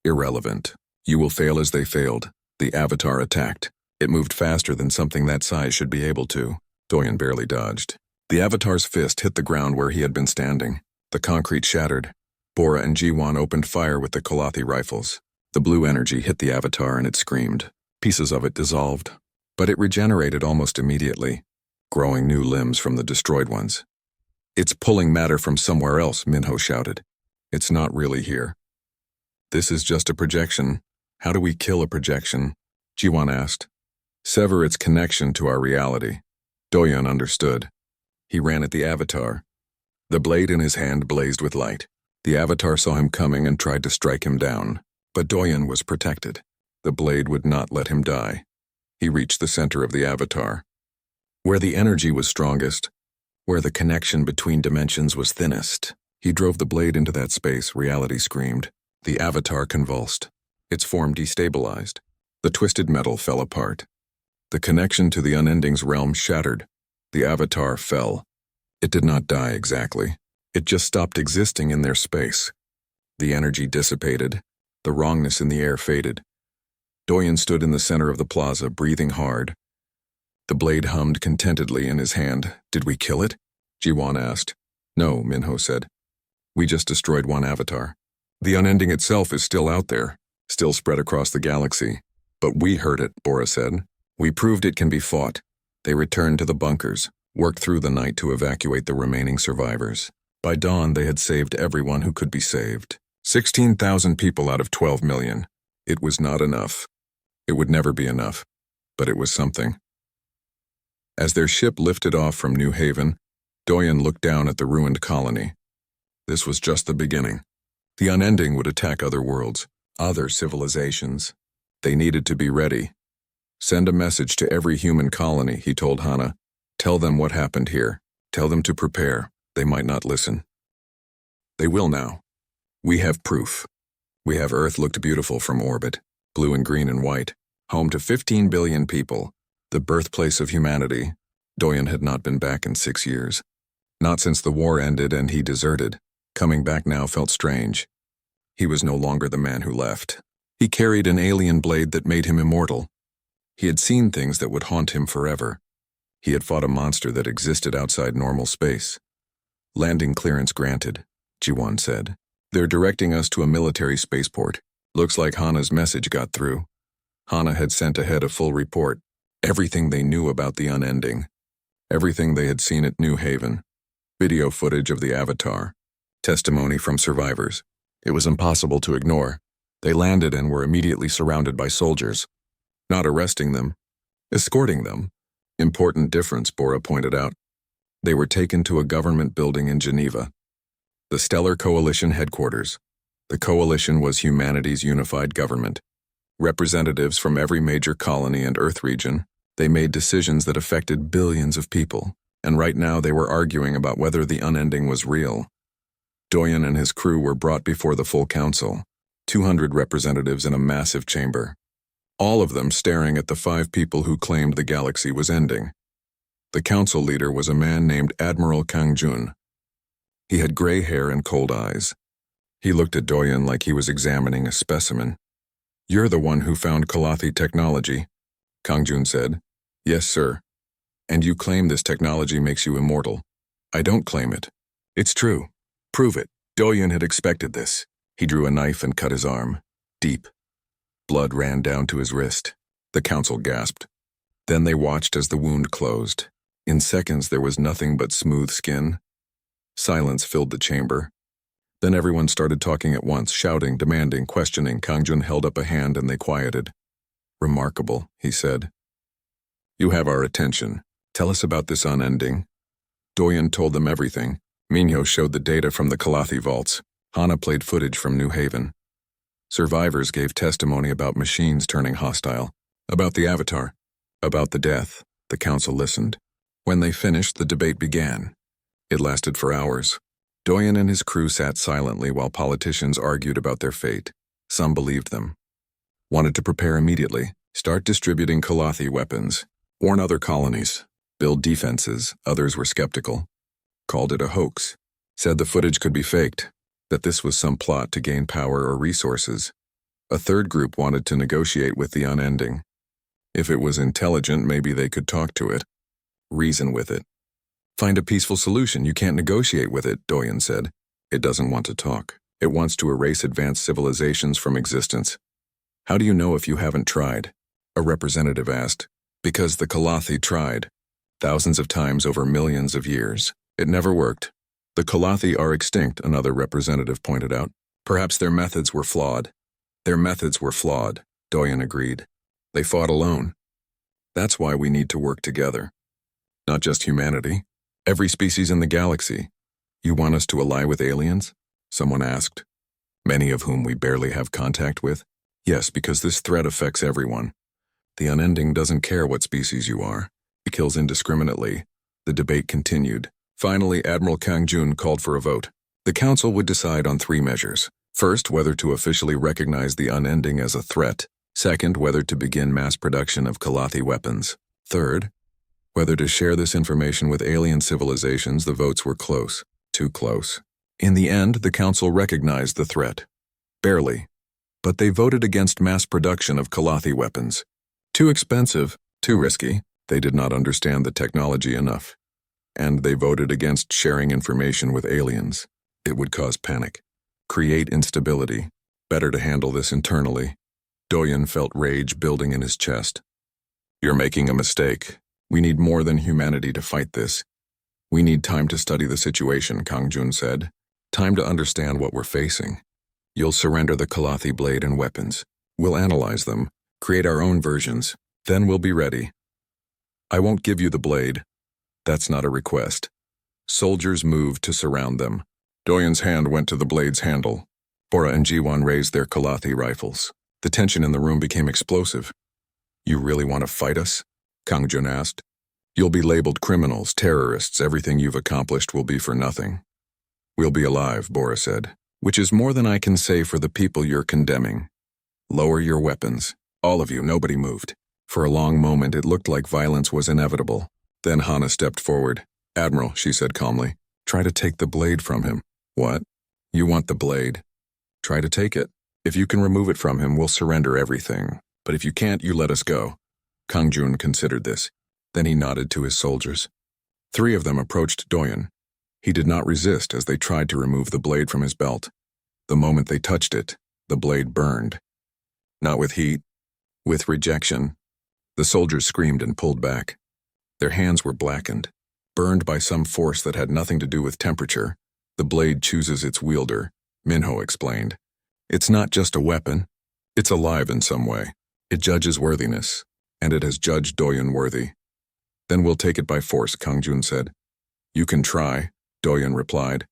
Irrelevant. You will fail as they failed. The avatar attacked. It moved faster than something that size should be able to. Doyen barely dodged. The avatar's fist hit the ground where he had been standing. The concrete shattered. Bora and Jiwan opened fire with the Kalathi rifles. The blue energy hit the avatar and it screamed. Pieces of it dissolved. But it regenerated almost immediately, growing new limbs from the destroyed ones. It's pulling matter from somewhere else, Minho shouted. It's not really here. This is just a projection. How do we kill a projection? Jiwan asked. Sever its connection to our reality. Doyen understood. He ran at the avatar. The blade in his hand blazed with light. The avatar saw him coming and tried to strike him down. But Doyen was protected. The blade would not let him die. He reached the center of the avatar. Where the energy was strongest, where the connection between dimensions was thinnest, he drove the blade into that space, reality screamed. The avatar convulsed. Its form destabilized. The twisted metal fell apart. The connection to the unending's realm shattered. The avatar fell. It did not die exactly. It just stopped existing in their space. The energy dissipated. The wrongness in the air faded. Doyen stood in the center of the plaza, breathing hard. The blade hummed contentedly in his hand. Did we kill it? Jiwan asked. No, Minho said. We just destroyed one avatar. The unending itself is still out there, still spread across the galaxy. But we hurt it, Bora said. We proved it can be fought. They returned to the bunkers, worked through the night to evacuate the remaining survivors. By dawn, they had saved everyone who could be saved. 16,000 people out of 12 million. It was not enough. It would never be enough, but it was something. As their ship lifted off from New Haven, Doyen looked down at the ruined colony. This was just the beginning. The unending would attack other worlds, other civilizations. They needed to be ready. Send a message to every human colony, he told Hana. Tell them what happened here. Tell them to prepare. They might not listen. They will now. We have proof. We have Earth looked beautiful from orbit, blue and green and white, home to 15 billion people, the birthplace of humanity. Doyen had not been back in 6 years. Not since the war ended and he deserted. Coming back now felt strange. He was no longer the man who left. He carried an alien blade that made him immortal. He had seen things that would haunt him forever. He had fought a monster that existed outside normal space. Landing clearance granted, Jiwan said. They're directing us to a military spaceport. Looks like Hana's message got through. Hana had sent ahead a full report. Everything they knew about the unending. Everything they had seen at New Haven. Video footage of the avatar. Testimony from survivors. It was impossible to ignore. They landed and were immediately surrounded by soldiers. Not arresting them. Escorting them. Important difference, Bora pointed out. They were taken to a government building in Geneva. The Stellar Coalition headquarters. The coalition was humanity's unified government. Representatives from every major colony and Earth region, they made decisions that affected billions of people, and right now they were arguing about whether the unending was real. Doyen and his crew were brought before the full council, 200 representatives in a massive chamber, all of them staring at the 5 people who claimed the galaxy was ending. The council leader was a man named Admiral Kang Jun. He had gray hair and cold eyes. He looked at Doyen like he was examining a specimen. "You're the one who found Kalathi technology," Kang Jun said. "Yes, sir. And you claim this technology makes you immortal." "I don't claim it. It's true." "Prove it." Doyen had expected this. He drew a knife and cut his arm. Deep. Blood ran down to his wrist. The council gasped. Then they watched as the wound closed. In seconds there was nothing but smooth skin. Silence filled the chamber. Then everyone started talking at once, shouting, demanding, questioning. Kang Jun held up a hand and they quieted. "Remarkable," he said. "You have our attention. Tell us about this unending." Doyen told them everything. Minho showed the data from the Kalathi vaults. Hana played footage from New Haven. Survivors gave testimony about machines turning hostile, about the Avatar, about the death. The council listened. When they finished, the debate began. It lasted for hours. Doyen and his crew sat silently while politicians argued about their fate. Some believed them. Wanted to prepare immediately, start distributing Kalathi weapons, warn other colonies, build defenses. Others were skeptical. Called it a hoax. Said the footage could be faked, that this was some plot to gain power or resources. A third group wanted to negotiate with the unending. If it was intelligent, maybe they could talk to it, reason with it. "Find a peaceful solution. You can't negotiate with it," Doyen said. "It doesn't want to talk. It wants to erase advanced civilizations from existence." "How do you know if you haven't tried?" a representative asked. "Because the Kalathi tried. Thousands of times over millions of years. It never worked." "The Kalathi are extinct," another representative pointed out. "Perhaps their methods were flawed." "Their methods were flawed," Doyen agreed. "They fought alone. That's why we need to work together. Not just humanity. Every species in the galaxy." "You want us to ally with aliens?" someone asked. "Many of whom we barely have contact with?" "Yes, because this threat affects everyone. The unending doesn't care what species you are. It kills indiscriminately." The debate continued. Finally, Admiral Kang Jun called for a vote. The council would decide on 3 measures. First, whether to officially recognize the unending as a threat. Second, whether to begin mass production of Kalathi weapons. Third, whether to share this information with alien civilizations. The votes were close. Too close. In the end, the council recognized the threat. Barely. But they voted against mass production of Kalathi weapons. Too expensive, too risky. They did not understand the technology enough. And they voted against sharing information with aliens. It would cause panic. Create instability. Better to handle this internally. Doyen felt rage building in his chest. "You're making a mistake. We need more than humanity to fight this. We need time to study the situation," Kang Jun said. "Time to understand what we're facing. You'll surrender the Kalathi blade and weapons. We'll analyze them, create our own versions. Then we'll be ready. I won't give you the blade. That's not a request." Soldiers moved to surround them. Doyen's hand went to the blade's handle. Bora and Jiwan raised their Kalathi rifles. The tension in the room became explosive. "You really want to fight us?" Kang Jun asked. "You'll be labeled criminals, terrorists. Everything you've accomplished will be for nothing." "We'll be alive," Bora said, "which is more than I can say for the people you're condemning. Lower your weapons. All of you." Nobody moved. For a long moment, it looked like violence was inevitable. Then Hana stepped forward. "Admiral," she said calmly, "try to take the blade from him." "What? You want the blade? Try to take it. If you can remove it from him, we'll surrender everything. But if you can't, you let us go." Kang Jun considered this. Then he nodded to his soldiers. 3 of them approached Doyen. He did not resist as they tried to remove the blade from his belt. The moment they touched it, the blade burned. Not with heat, with rejection. The soldiers screamed and pulled back. Their hands were blackened, burned by some force that had nothing to do with temperature. "The blade chooses its wielder," Minho explained. "It's not just a weapon. It's alive in some way. It judges worthiness, and it has judged Doyen worthy." "Then we'll take it by force," Kang Jun said. "You can try," Doyen replied.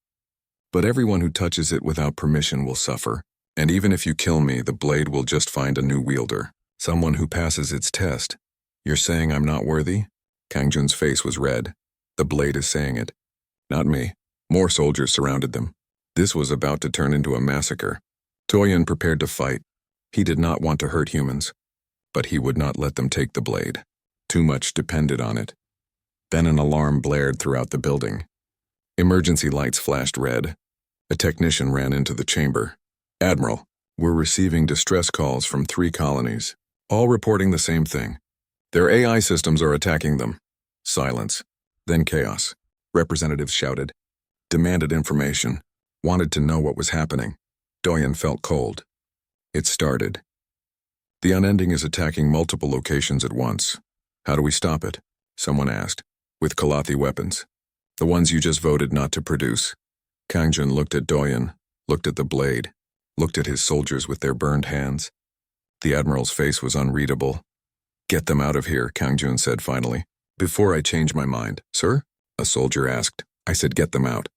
But everyone who touches it without permission will suffer. And even if you kill me, the blade will just find a new wielder. Someone who passes its test. You're saying I'm not worthy? Kang Jun's face was red. The blade is saying it. Not me. More soldiers surrounded them. This was about to turn into a massacre. Doyen prepared to fight. He did not want to hurt humans, but he would not let them take the blade. Too much depended on it. Then an alarm blared throughout the building. Emergency lights flashed red. A technician ran into the chamber. Admiral, we're receiving distress calls from 3 colonies, all reporting the same thing. Their AI systems are attacking them. Silence. Then chaos. Representatives shouted, demanded information, wanted to know what was happening. Doyen felt cold. It started. The unending is attacking multiple locations at once. How do we stop it? Someone asked. With Kalathi weapons. The ones you just voted not to produce. Kang Jun looked at Doyen, looked at the blade, looked at his soldiers with their burned hands. The Admiral's face was unreadable. Get them out of here, Kang Jun said finally. Before I change my mind. Sir? A soldier asked. I said get them out.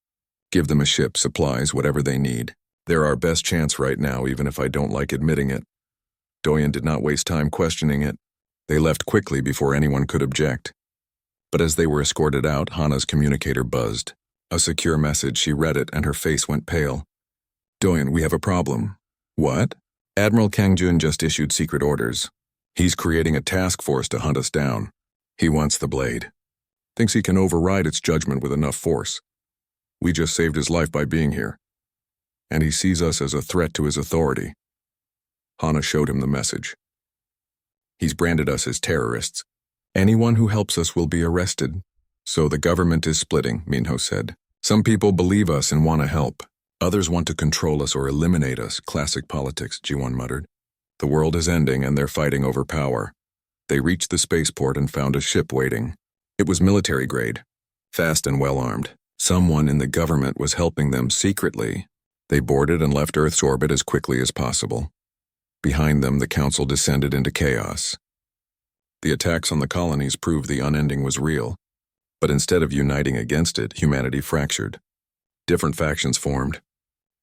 Give them a ship, supplies, whatever they need. They're our best chance right now, even if I don't like admitting it. Doyen did not waste time questioning it. They left quickly before anyone could object. But as they were escorted out, Hana's communicator buzzed. A secure message. She read it and her face went pale. Doyen, we have a problem. What? Admiral Kang Jun just issued secret orders. He's creating a task force to hunt us down. He wants the blade. Thinks he can override its judgment with enough force. We just saved his life by being here. And he sees us as a threat to his authority. Hana showed him the message. He's branded us as terrorists. Anyone who helps us will be arrested. So the government is splitting, Minho said. Some people believe us and want to help. Others want to control us or eliminate us. Classic politics, Ji-won muttered. The world is ending and they're fighting over power. They reached the spaceport and found a ship waiting. It was military grade, fast and well-armed. Someone in the government was helping them secretly. They boarded and left Earth's orbit as quickly as possible. Behind them, the Council descended into chaos. The attacks on the colonies proved the unending was real, but instead of uniting against it, humanity fractured. Different factions formed,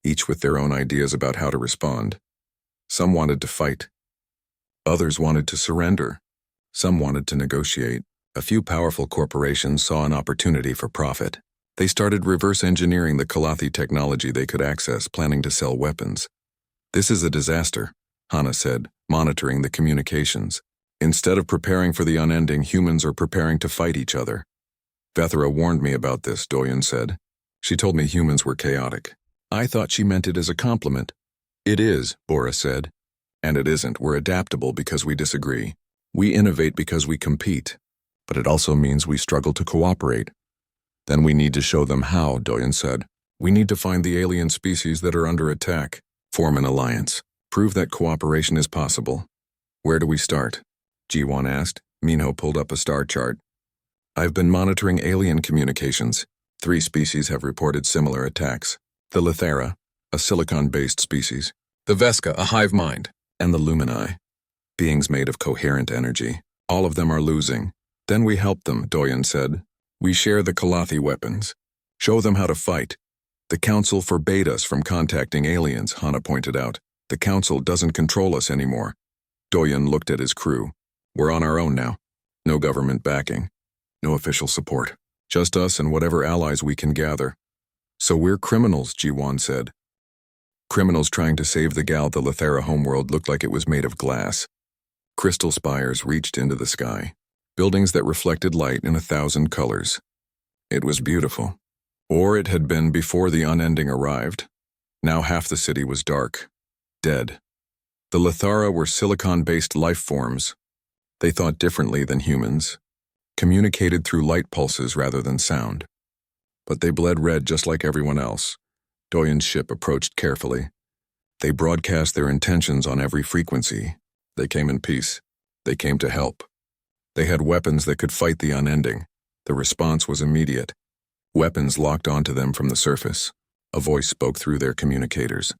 each with their own ideas about how to respond. Some wanted to fight. Others wanted to surrender. Some wanted to negotiate. A few powerful corporations saw an opportunity for profit. They started reverse engineering the Kalathi technology they could access, planning to sell weapons. This is a disaster, Hana said, monitoring the communications. Instead of preparing for the unending, humans are preparing to fight each other. Vethra warned me about this, Doyen said. She told me humans were chaotic. I thought she meant it as a compliment. It is, Bora said. And it isn't. We're adaptable because we disagree. We innovate because we compete. But it also means we struggle to cooperate. Then we need to show them how, Doyen said. We need to find the alien species that are under attack, form an alliance, prove that cooperation is possible. Where do we start? Ji-won asked. Minho pulled up a star chart. I've been monitoring alien communications. 3 species have reported similar attacks. The Lithera, a silicon-based species. The Vesca, a hive mind. And the Lumini, beings made of coherent energy. All of them are losing. Then we help them, Doyen said. We share the Kalathi weapons. Show them how to fight. The Council forbade us from contacting aliens, Hana pointed out. The Council doesn't control us anymore. Doyen looked at his crew. We're on our own now. No government backing. No official support. Just us and whatever allies we can gather. So we're criminals, Ji-won said. Criminals trying to save the gal. The Lithera homeworld looked like it was made of glass. Crystal spires reached into the sky. Buildings that reflected light in 1,000 colors. It was beautiful. Or it had been before the unending arrived. Now half the city was dark. Dead. The Lithara were silicon-based life forms. They thought differently than humans. Communicated through light pulses rather than sound. But they bled red just like everyone else. Doyen's ship approached carefully. They broadcast their intentions on every frequency. They came in peace. They came to help. They had weapons that could fight the unending. The response was immediate. Weapons locked onto them from the surface. A voice spoke through their communicators.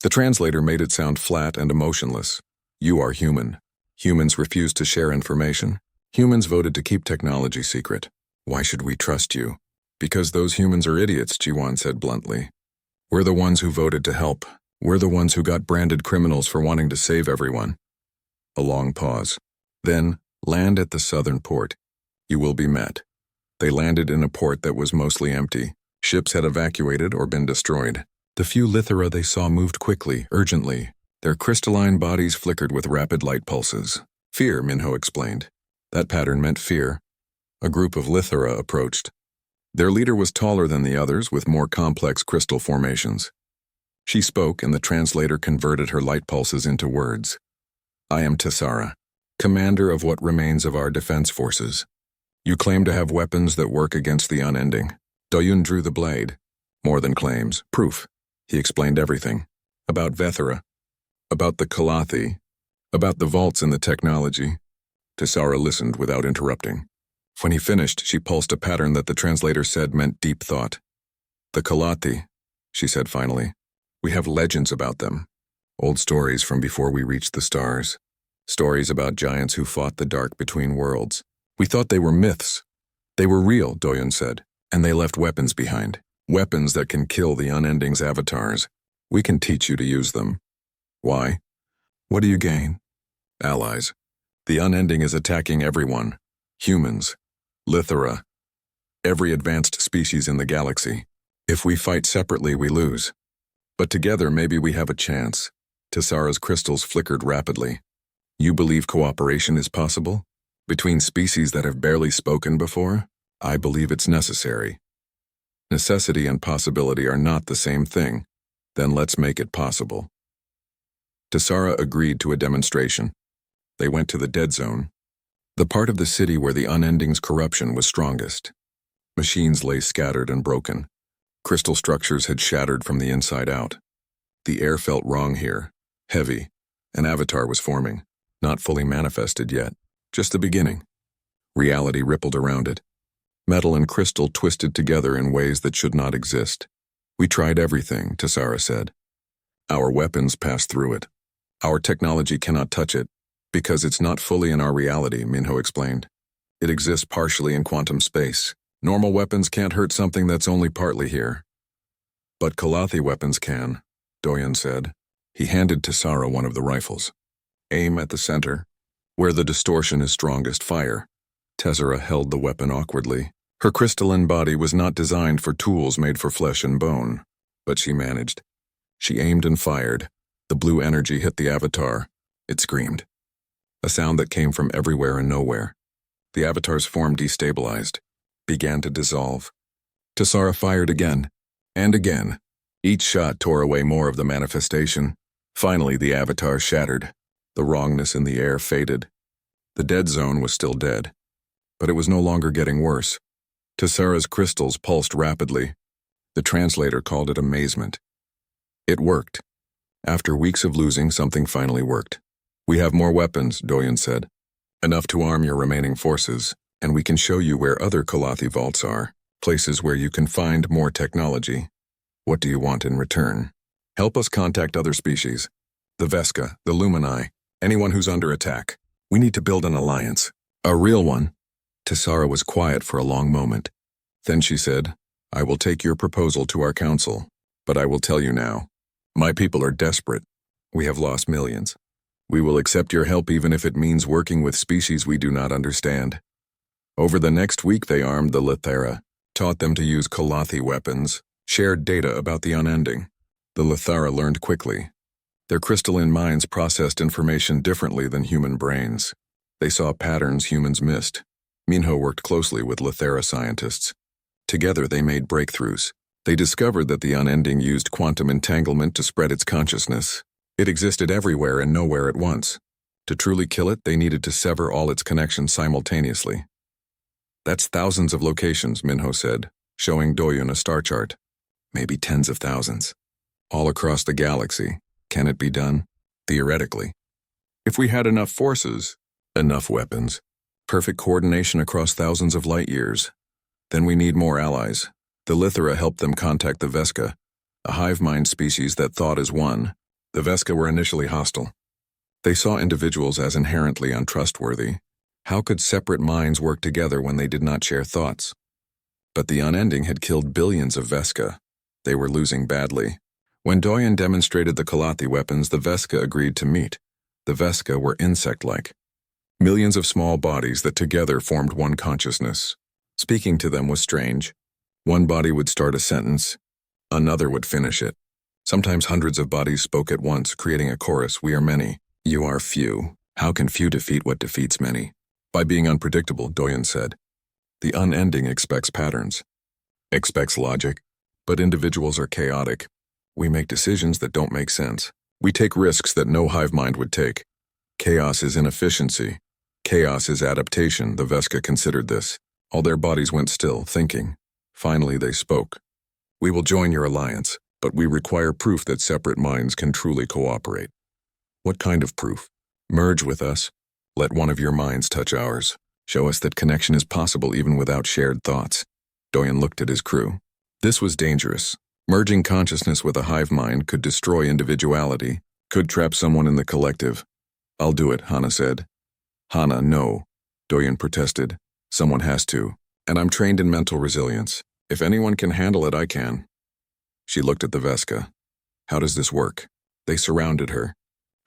The translator made it sound flat and emotionless. You are human. Humans refused to share information. Humans voted to keep technology secret. Why should we trust you? Because those humans are idiots, Ji-won said bluntly. We're the ones who voted to help. We're the ones who got branded criminals for wanting to save everyone. A long pause. Then, land at the southern port. You will be met. They landed in a port that was mostly empty. Ships had evacuated or been destroyed. The few Lithera they saw moved quickly, urgently. Their crystalline bodies flickered with rapid light pulses. Fear, Minho explained. That pattern meant fear. A group of Lithera approached. Their leader was taller than the others, with more complex crystal formations. She spoke, and the translator converted her light pulses into words. I am Tessara, commander of what remains of our defense forces. You claim to have weapons that work against the unending. Doyun drew the blade. More than claims, proof. He explained everything. About Vethera. About the Kalathi. About the vaults and the technology. Tessara listened without interrupting. When he finished, she pulsed a pattern that the translator said meant deep thought. The Kalathi, she said finally. We have legends about them. Old stories from before we reached the stars. Stories about giants who fought the dark between worlds. We thought they were myths. They were real, Doyun said, and they left weapons behind. Weapons that can kill the unending's avatars. We can teach you to use them. Why? What do you gain? Allies. The unending is attacking everyone. Humans. Lithera. Every advanced species in the galaxy. If we fight separately, we lose. But together, maybe we have a chance. Tessara's crystals flickered rapidly. You believe cooperation is possible? Between species that have barely spoken before? I believe it's necessary. Necessity and possibility are not the same thing. Then let's make it possible. Tessara agreed to a demonstration. They went to the dead zone, the part of the city where the unending's corruption was strongest. Machines lay scattered and broken. Crystal structures had shattered from the inside out. The air felt wrong here, heavy. An avatar was forming, not fully manifested yet, just the beginning. Reality rippled around it. Metal and crystal twisted together in ways that should not exist. We tried everything, Tessara said. Our weapons passed through it. Our technology cannot touch it, because it's not fully in our reality, Minho explained. It exists partially in quantum space. Normal weapons can't hurt something that's only partly here. But Kalathi weapons can, Doyun said. He handed Tessara one of the rifles. Aim at the center. Where the distortion is strongest, fire. Tessara held the weapon awkwardly. Her crystalline body was not designed for tools made for flesh and bone, but she managed. She aimed and fired. The blue energy hit the avatar. It screamed. A sound that came from everywhere and nowhere. The avatar's form destabilized, began to dissolve. Tessara fired again, and again. Each shot tore away more of the manifestation. Finally, the avatar shattered. The wrongness in the air faded. The dead zone was still dead, but it was no longer getting worse. Tessara's crystals pulsed rapidly. The translator called it amazement. It worked. After weeks of losing, something finally worked. We have more weapons, Doyun said. Enough to arm your remaining forces, and we can show you where other Kalathi vaults are, places where you can find more technology. What do you want in return? Help us contact other species. The Vesca, the Lumini, anyone who's under attack. We need to build an alliance. A real one. Tessara was quiet for a long moment. Then she said, I will take your proposal to our council, but I will tell you now. My people are desperate. We have lost millions. We will accept your help even if it means working with species we do not understand. Over the next week they armed the Lithera, taught them to use Kalathi weapons, shared data about the unending. The Lithera learned quickly. Their crystalline minds processed information differently than human brains. They saw patterns humans missed. Minho worked closely with Lithera scientists. Together they made breakthroughs. They discovered that the unending used quantum entanglement to spread its consciousness. It existed everywhere and nowhere at once. To truly kill it, they needed to sever all its connections simultaneously. That's thousands of locations, Minho said, showing Doyun a star chart. Maybe tens of thousands. All across the galaxy. Can it be done? Theoretically. If we had enough forces, enough weapons, perfect coordination across thousands of light years, then we need more allies. The Lithera helped them contact the Vesca, a hive mind species that thought as one. The Vesca were initially hostile. They saw individuals as inherently untrustworthy. How could separate minds work together when they did not share thoughts? But the unending had killed billions of Vesca. They were losing badly. When Doyen demonstrated the Kalathi weapons, the Veska agreed to meet. The Veska were insect-like. Millions of small bodies that together formed one consciousness. Speaking to them was strange. One body would start a sentence, another would finish it. Sometimes hundreds of bodies spoke at once, creating a chorus. We are many. You are few. How can few defeat what defeats many? By being unpredictable, Doyen said. The unending expects patterns. Expects logic. But individuals are chaotic. We make decisions that don't make sense. We take risks that no hive mind would take. Chaos is inefficiency. Chaos is adaptation. The Veska considered this. All their bodies went still, thinking. Finally, they spoke. We will join your alliance, but we require proof that separate minds can truly cooperate. What kind of proof? Merge with us. Let one of your minds touch ours. Show us that connection is possible even without shared thoughts. Doyen looked at his crew. This was dangerous. Merging consciousness with a hive mind could destroy individuality, could trap someone in the collective. I'll do it, Hana said. Hana, no. Doyen protested. Someone has to. And I'm trained in mental resilience. If anyone can handle it, I can. She looked at the Veska. How does this work? They surrounded her.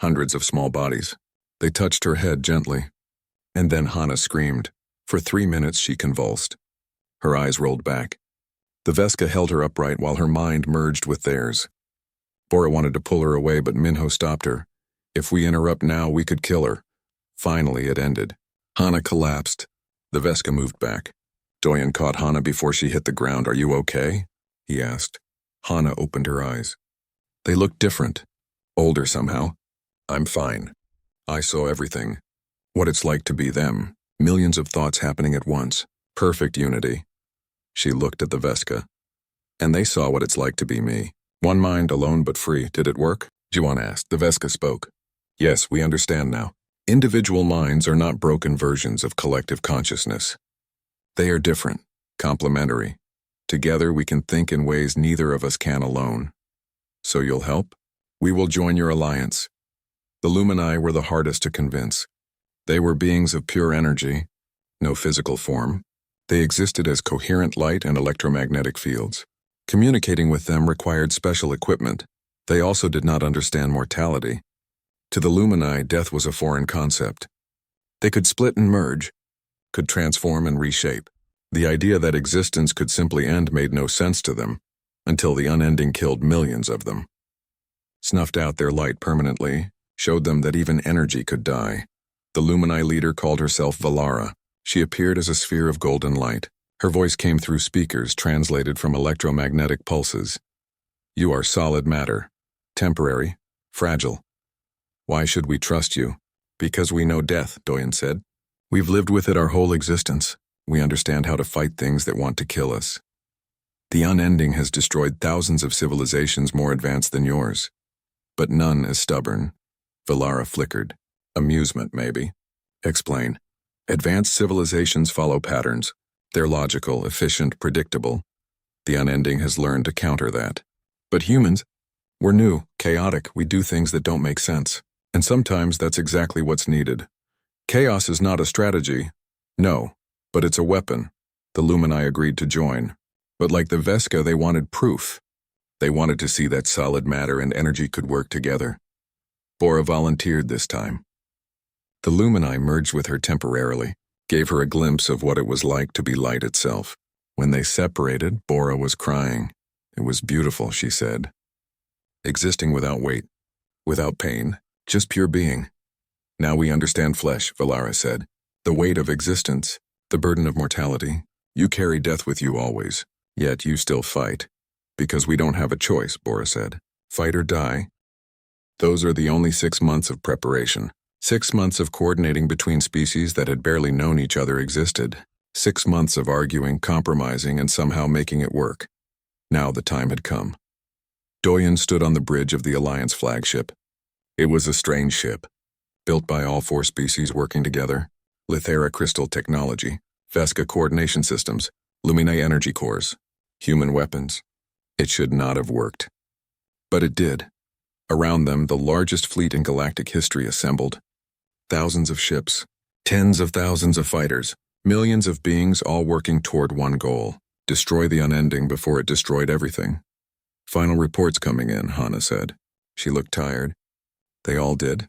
Hundreds of small bodies. They touched her head gently. And then Hana screamed. For 3 minutes she convulsed. Her eyes rolled back. The Veska held her upright while her mind merged with theirs. Bora wanted to pull her away, but Minho stopped her. If we interrupt now, we could kill her. Finally, it ended. Hana collapsed. The Veska moved back. Doyen caught Hana before she hit the ground. Are you okay? He asked. Hana opened her eyes. They looked different. Older somehow. I'm fine. I saw everything. What it's like to be them. Millions of thoughts happening at once. Perfect unity. She looked at the Veska. And they saw what it's like to be me. One mind, alone but free. Did it work? Juan asked. The Veska spoke. Yes, we understand now. Individual minds are not broken versions of collective consciousness. They are different, complementary. Together we can think in ways neither of us can alone. So you'll help? We will join your alliance. The Lumini were the hardest to convince. They were beings of pure energy, no physical form. They existed as coherent light and electromagnetic fields. Communicating with them required special equipment. They also did not understand mortality. To the Lumini, death was a foreign concept. They could split and merge, could transform and reshape. The idea that existence could simply end made no sense to them, until the unending killed millions of them. Snuffed out their light permanently, showed them that even energy could die. The Lumini leader called herself Valara. She appeared as a sphere of golden light. Her voice came through speakers translated from electromagnetic pulses. You are solid matter. Temporary. Fragile. Why should we trust you? Because we know death, Doyen said. We've lived with it our whole existence. We understand how to fight things that want to kill us. The unending has destroyed thousands of civilizations more advanced than yours. But none as stubborn. Valara flickered. Amusement, maybe. Explain. Advanced civilizations follow patterns. They're logical, efficient, predictable. The unending has learned to counter that. But humans, we're new, chaotic, we do things that don't make sense. And sometimes that's exactly what's needed. Chaos is not a strategy. No, but it's a weapon. The Lumini agreed to join. But like the Veska, they wanted proof. They wanted to see that solid matter and energy could work together. Bora volunteered this time. The Lumini merged with her temporarily, gave her a glimpse of what it was like to be light itself. When they separated, Bora was crying. It was beautiful, she said. Existing without weight, without pain, just pure being. Now we understand flesh, Valara said. The weight of existence, the burden of mortality. You carry death with you always, yet you still fight. Because we don't have a choice, Bora said. Fight or die. Those are the only 6 months of preparation. 6 months of coordinating between species that had barely known each other existed. 6 months of arguing, compromising, and somehow making it work. Now the time had come. Doyen stood on the bridge of the Alliance flagship. It was a strange ship, built by all 4 species working together. Lithera crystal technology, Veska coordination systems, Lumini energy cores, human weapons. It should not have worked. But it did. Around them, the largest fleet in galactic history assembled. Thousands of ships, tens of thousands of fighters, millions of beings all working toward one goal: destroy the unending before it destroyed everything. Final reports coming in, Hana said. She looked tired. They all did.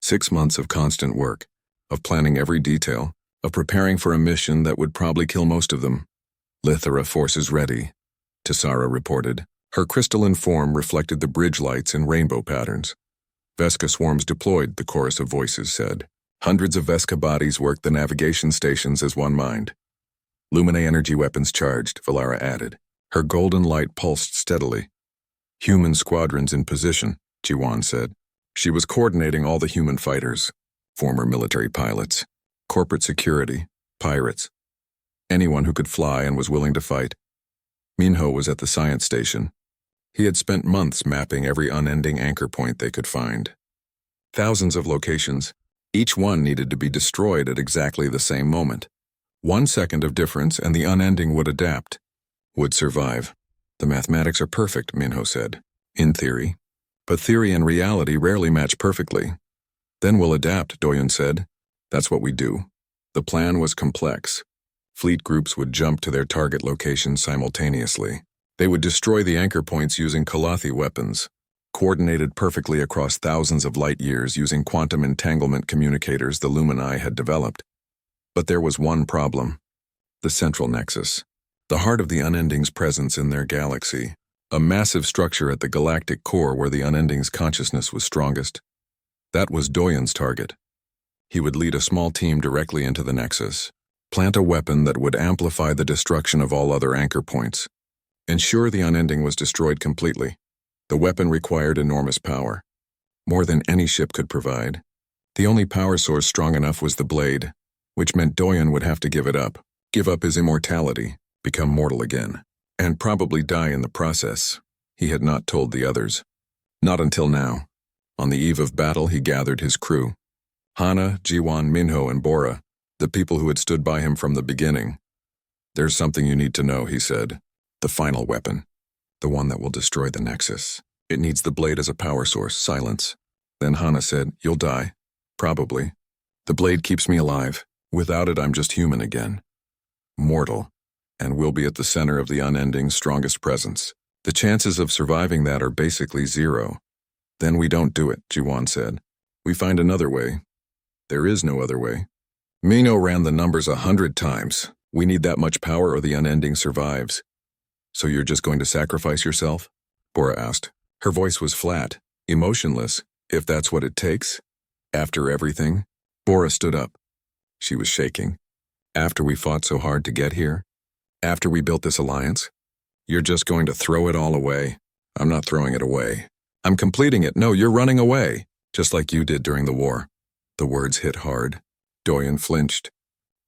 6 months of constant work, of planning every detail, of preparing for a mission that would probably kill most of them. Lithera forces ready, Tessara reported. Her crystalline form reflected the bridge lights in rainbow patterns. Veska swarms deployed, the chorus of voices said. Hundreds of Veska bodies worked the navigation stations as one mind. Lumine energy weapons charged, Valara added. Her golden light pulsed steadily. Human squadrons in position, Jiwan said. She was coordinating all the human fighters, former military pilots, corporate security, pirates, anyone who could fly and was willing to fight. Minho was at the science station. He had spent months mapping every unending anchor point they could find. Thousands of locations, each one needed to be destroyed at exactly the same moment. 1 second of difference and the unending would adapt, would survive. The mathematics are perfect, Minho said. In theory. But theory and reality rarely match perfectly. Then we'll adapt, Doyen said. That's what we do. The plan was complex. Fleet groups would jump to their target locations simultaneously. They would destroy the anchor points using Kalathi weapons, coordinated perfectly across thousands of light years using quantum entanglement communicators the Lumini had developed. But there was one problem. The central nexus. The heart of the Unending's presence in their galaxy. A massive structure at the galactic core where the Unending's consciousness was strongest. That was Doyen's target. He would lead a small team directly into the nexus, plant a weapon that would amplify the destruction of all other anchor points. Ensure the Unending was destroyed completely. The weapon required enormous power, more than any ship could provide. The only power source strong enough was the blade, which meant Doyen would have to give it up, give up his immortality, become mortal again, and probably die in the process. He had not told the others. Not until now. On the eve of battle, he gathered his crew. Hana, Jiwan, Minho, and Bora, the people who had stood by him from the beginning. There's something you need to know, he said. The final weapon. The one that will destroy the Nexus. It needs the blade as a power source, silence. Then Hana said, you'll die. Probably. The blade keeps me alive. Without it, I'm just human again. Mortal. And will be at the center of the Unending's strongest presence. The chances of surviving that are basically zero. Then we don't do it, Jiwan said. We find another way. There is no other way. Mino ran the numbers 100 times. We need that much power or the Unending survives. So you're just going to sacrifice yourself? Bora asked. Her voice was flat, emotionless, if that's what it takes. After everything? Bora stood up. She was shaking. After we fought so hard to get here? After we built this alliance? You're just going to throw it all away. I'm not throwing it away. I'm completing it. No, you're running away, just like you did during the war. The words hit hard. Doyen flinched.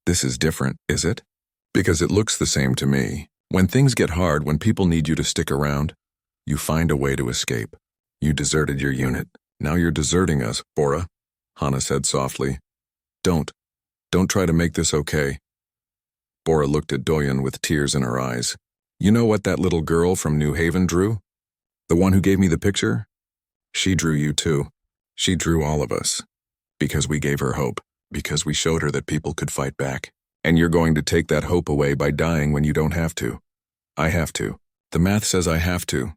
This is different, is it? Because it looks the same to me. When things get hard, when people need you to stick around, you find a way to escape. You deserted your unit. Now you're deserting us, Bora, Hana said softly. Don't try to make this okay. Bora looked at Doyen with tears in her eyes. You know what that little girl from New Haven drew? The one who gave me the picture? She drew you too. She drew all of us. Because we gave her hope. Because we showed her that people could fight back. And you're going to take that hope away by dying when you don't have to. I have to. The math says I have to.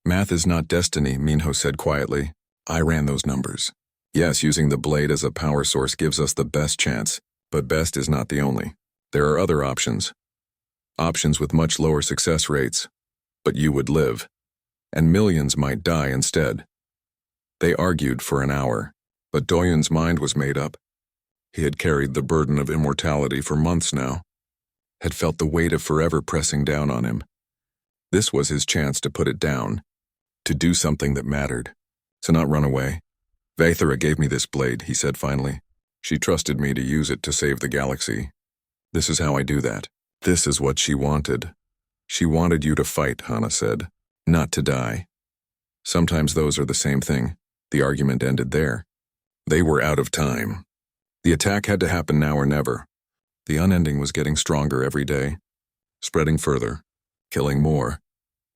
Math is not destiny, Minho said quietly. I ran those numbers. Yes, using the blade as a power source gives us the best chance, but best is not the only. There are other options. Options with much lower success rates. But you would live. And millions might die instead. They argued for an hour, but Doyen's mind was made up. He had carried the burden of immortality for months now, had felt the weight of forever pressing down on him. This was his chance to put it down, to do something that mattered, to not run away. Vaethra gave me this blade, he said finally. She trusted me to use it to save the galaxy. This is how I do that. This is what she wanted. She wanted you to fight, Hana said, not to die. Sometimes those are the same thing. The argument ended there. They were out of time. The attack had to happen now or never. The Unending was getting stronger every day, spreading further, killing more.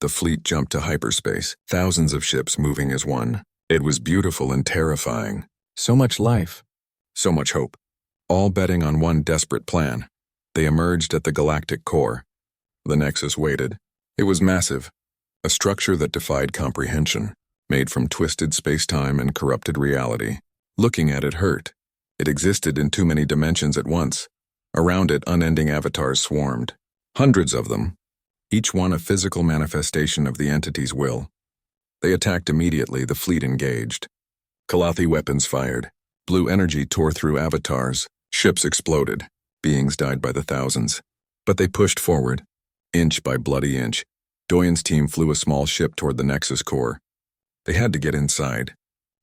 The fleet jumped to hyperspace, thousands of ships moving as one. It was beautiful and terrifying. So much life. So much hope. All betting on one desperate plan. They emerged at the galactic core. The Nexus waited. It was massive. a structure that defied comprehension, made from twisted space-time and corrupted reality. Looking at it hurt. It existed in too many dimensions at once. Around it, unending avatars swarmed. Hundreds of them, each one a physical manifestation of the entity's will. They attacked immediately, the fleet engaged. Kalathi weapons fired. Blue energy tore through avatars. Ships exploded. Beings died by the thousands. But they pushed forward, inch by bloody inch. Doyen's team flew a small ship toward the Nexus core. They had to get inside,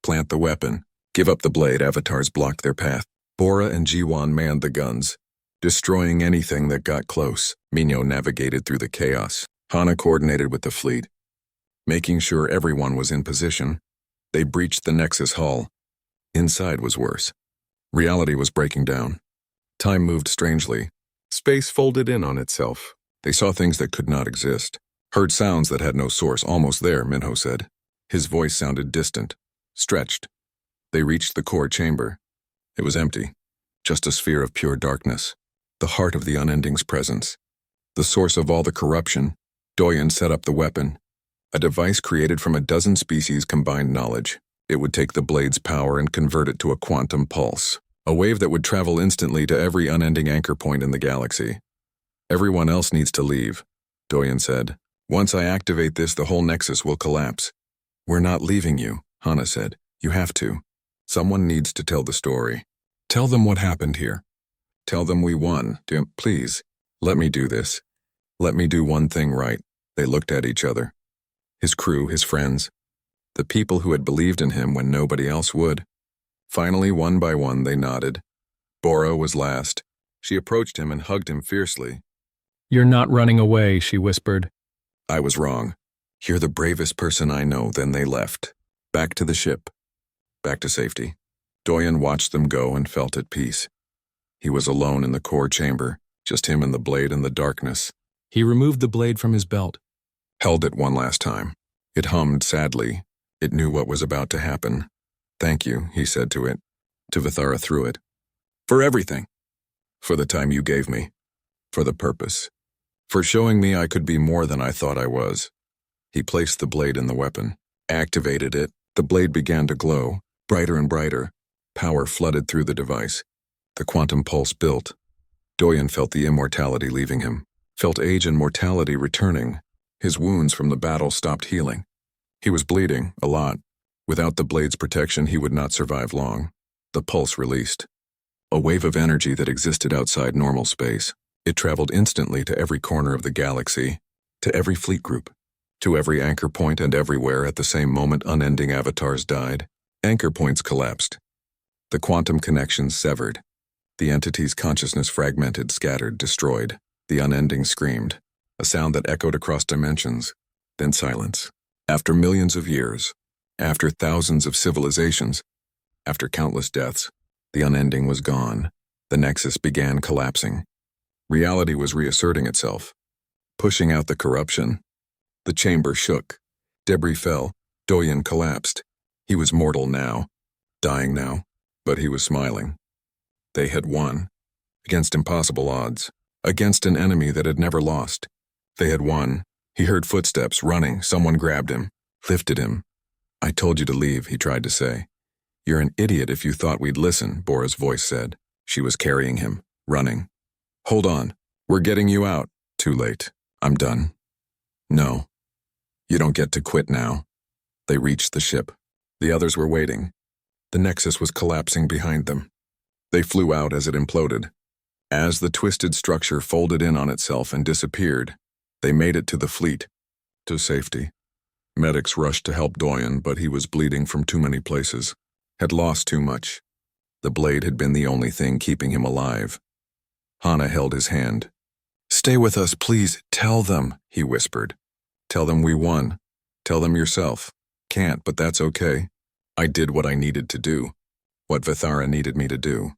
plant the weapon, give up the blade. Avatars blocked their path. Bora and Jiwan manned the guns, destroying anything that got close. Minyo navigated through the chaos. Hana coordinated with the fleet, making sure everyone was in position. They breached the Nexus hull. Inside was worse. Reality was breaking down. Time moved strangely. Space folded in on itself. They saw things that could not exist. Heard sounds that had no source. Almost there, Minho said. His voice sounded distant, stretched. They reached the core chamber. It was empty. Just a sphere of pure darkness. The heart of the Unending's presence. The source of all the corruption. Doyen set up the weapon. A device created from a dozen species' combined knowledge. It would take the blade's power and convert it to a quantum pulse. A wave that would travel instantly to every unending anchor point in the galaxy. Everyone else needs to leave, Doyen said. Once I activate this, the whole Nexus will collapse. We're not leaving you, Hana said. You have to. Someone needs to tell the story. Tell them what happened here. Tell them we won. Please, let me do this. Let me do one thing right. They looked at each other. His crew, his friends. The people who had believed in him when nobody else would. Finally, one by one, they nodded. Bora was last. She approached him and hugged him fiercely. You're not running away, she whispered. I was wrong. You're the bravest person I know. Then they left. Back to the ship. Back to safety. Doyen watched them go and felt at peace. He was alone in the core chamber, just him and the blade in the darkness. He removed the blade from his belt, held it one last time. It hummed sadly. It knew what was about to happen. Thank you, he said to it, to Vithara through it. For everything. For the time you gave me. For the purpose. For showing me I could be more than I thought I was. He placed the blade in the weapon, activated it. The blade began to glow, brighter and brighter. Power flooded through the device. The quantum pulse built. Doyen felt the immortality leaving him, felt age and mortality returning. His wounds from the battle stopped healing. He was bleeding, a lot. Without the blade's protection, he would not survive long. The pulse released. A wave of energy that existed outside normal space. It traveled instantly to every corner of the galaxy, to every fleet group, to every anchor point, and everywhere at the same moment unending avatars died. Anchor points collapsed. The quantum connections severed. The entity's consciousness fragmented, scattered, destroyed. The unending screamed, a sound that echoed across dimensions. Then silence. After millions of years, after thousands of civilizations, after countless deaths, the unending was gone. The Nexus began collapsing. Reality was reasserting itself, pushing out the corruption. The chamber shook. Debris fell. Doyen collapsed. He was mortal now, dying now, but he was smiling. They had won, against impossible odds, against an enemy that had never lost. They had won. He heard footsteps, running. Someone grabbed him, lifted him. I told you to leave, he tried to say. You're an idiot if you thought we'd listen, Bora's voice said. She was carrying him, running. Hold on. We're getting you out. Too late. I'm done. No. You don't get to quit now. They reached the ship. The others were waiting. The Nexus was collapsing behind them. They flew out as it imploded. As the twisted structure folded in on itself and disappeared, they made it to the fleet, to safety. Medics rushed to help Doyen, but he was bleeding from too many places, had lost too much. The blade had been the only thing keeping him alive. Hana held his hand. Stay with us, please. Tell them, he whispered. Tell them we won. Tell them yourself. Can't, but that's okay. I did what I needed to do, what Vithara needed me to do.